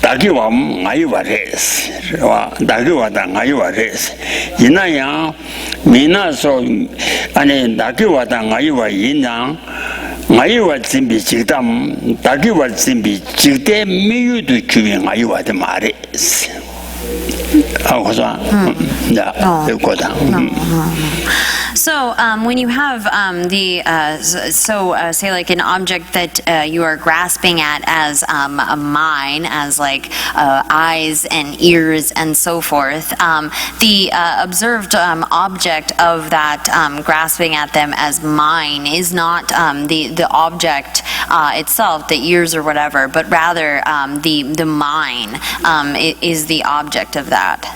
다기와 마이와레스 와 다기와다 마이와레스 이나야 미나서 아니 다기와다 마이와 이나 마이와 진비 직담 다기와 진비 직대 미유도 주위 마이와데 마레스 하고서 야 이거다 So when you have say like an object that you are grasping at as a mine, as like eyes and ears and so forth, the observed object of that grasping at them as mine is not the object itself, the ears or whatever, but rather the mine is the object of that.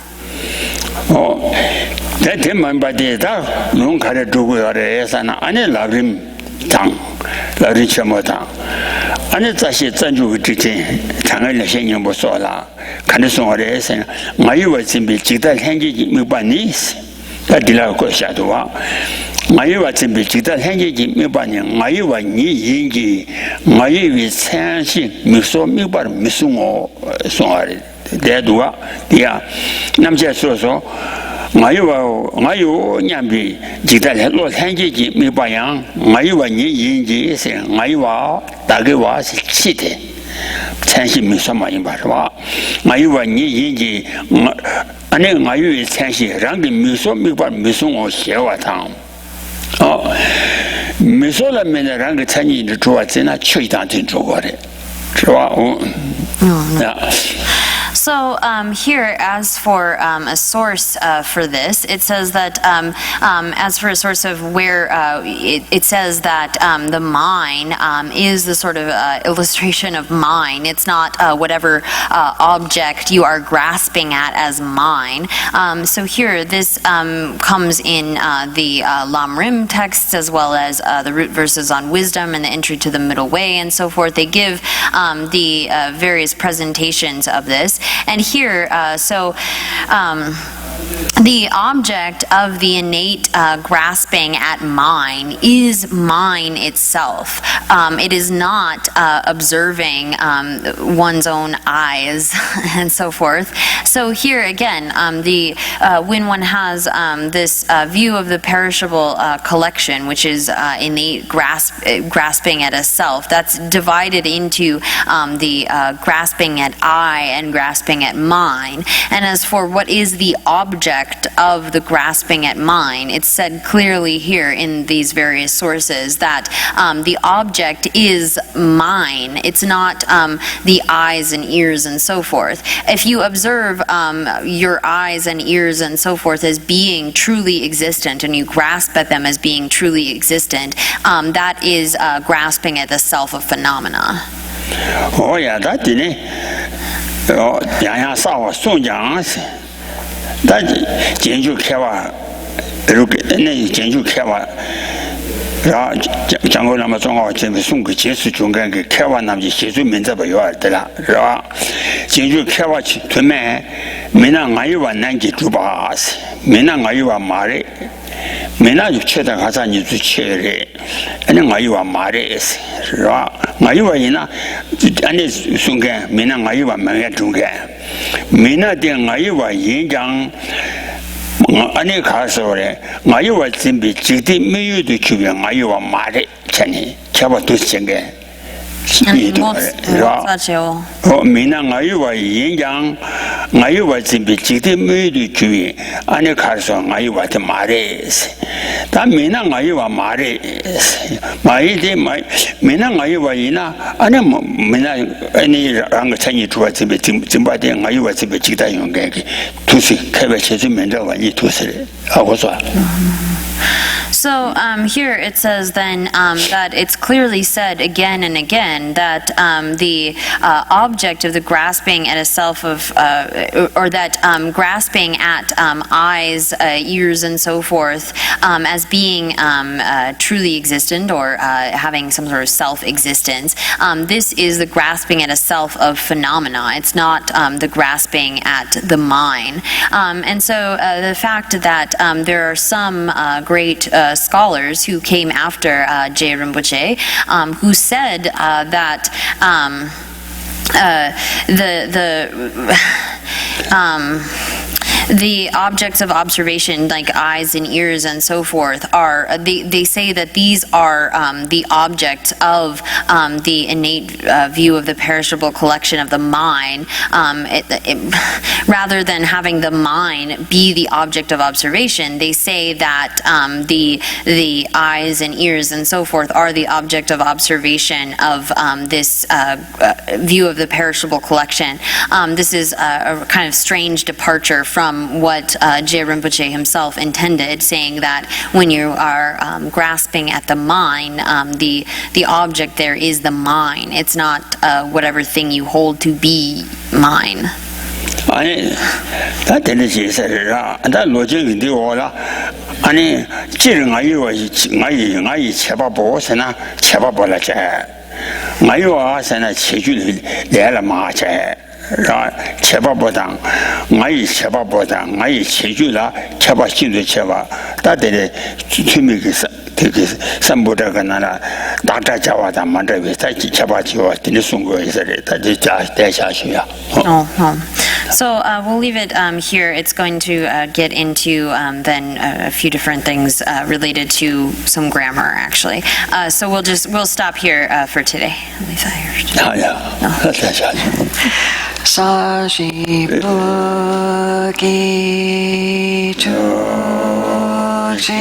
대만 바디다 농가를 두고 하래서는 안에 라림 장 라리처모다 안에 자시 전주之间 장을 신경 못 써라 가능성을 해서 마이와 준비 기타 현지 미반이 다딜라 거샤도와 마이와 준비 기타 현지 미반이 마이와 니 인지 마이위 찬시 미소 미바 미송어 송아리 대두와 디야 남자 소소 마이와 냠비 기타를 로 현지지 미바양 마이와 니 인지세 마이와 다게와 시대 찬시 미소마인 바와 마이와 니 인지 아니 마이의 찬시 랑기 미소 미바 미송어 셰와탕 미소라면 랑기 찬이 좋아지나 최단된 조거래 좋아 So here, as for a source for this, it says that as for a source of where it says that the mine is the sort of illustration of mine. It's not whatever object you are grasping at as mine. So here, this comes in the Lamrim texts as well as the root verses on wisdom and the entry to the middle way and so forth. They give the various presentations of this. And here, the object of the innate grasping at mine is mine itself. It is not observing one's own eyes and so forth. So here again, when one has this view of the perishable collection, which is innate grasping at a self, that's divided into the grasping at I and grasping at mine. And as for what is the object of the grasping at mine, it's said clearly here in these various sources that the object is mine. It's not the eyes and ears and so forth. If you observe your eyes and ears and so forth as being truly existent and you grasp at them as being truly existent, that is grasping at the self of phenomena. Oh yeah, that didn't. 다 전주 개와 이렇게 내 전주 개와 라 장고나마 종하고 전부 송그 제수 중간 그 개와 남지 제수 면접을 요할더라 라 전주 개와 되면 미나 아이와 난지 두바스 미나 아이와 말에 미나 주체다 가자니 주체래 아니 아이와 말에 라 아이와 이나 아니 순간 미나 아이와 망야 중간 미나 된 아이와 인장 아니 가서래 아이와 준비 직디 미유도 주변 아이와 말에 전에 잡아도 생게 미나 아이와 인장 아이와 준비 직디 미유도 주위 안에 가서 아이와 말에 다 미나 아이와 말에 마이데 미나 아이와 이나 아니 미나 아니 랑 찬이 좋아지면 짐바데 아이와 집에 직다 용게 두시 개베 제주 면접과 이 두시를 하고서 So here it says then that it's clearly said again and again that the object of the grasping at a self of, or that grasping at eyes, ears, and so forth as being truly existent or having some sort of self-existence, this is the grasping at a self of phenomena. It's not the grasping at the mine. And so the fact that there are some great scholars who came after Je Rinpoche, who said that the objects of observation, like eyes and ears and so forth, they say that these are the object of the innate view of the perishable collection of the mind, rather than having the mind be the object of observation. They say that the eyes and ears and so forth are the object of observation of this view of the perishable collection. This is a kind of strange departure from what Je Rinpoche himself intended, saying that when you are grasping at the mind, the object there is the mind. It's not whatever thing you hold to be mine. 아니, 다 되는 제사라. 다 로직이 되어라. 아니, 지를 나이 제바 보세나 제바 볼라제. 나이 와서나 제주를 내라 마제. 라 제바보다 나이 제바보다 나이 제주라 제바신도 제바 다들 주미기서 되게 삼보다가 나라 나타자와다 만들게 다시 제바지와 되는 순거에서 다시 대샤시야. So we'll leave it here. It's going to get into then a few different things related to some grammar, actually. So we'll stop here for today. I'll leave that here. 사시부기 조지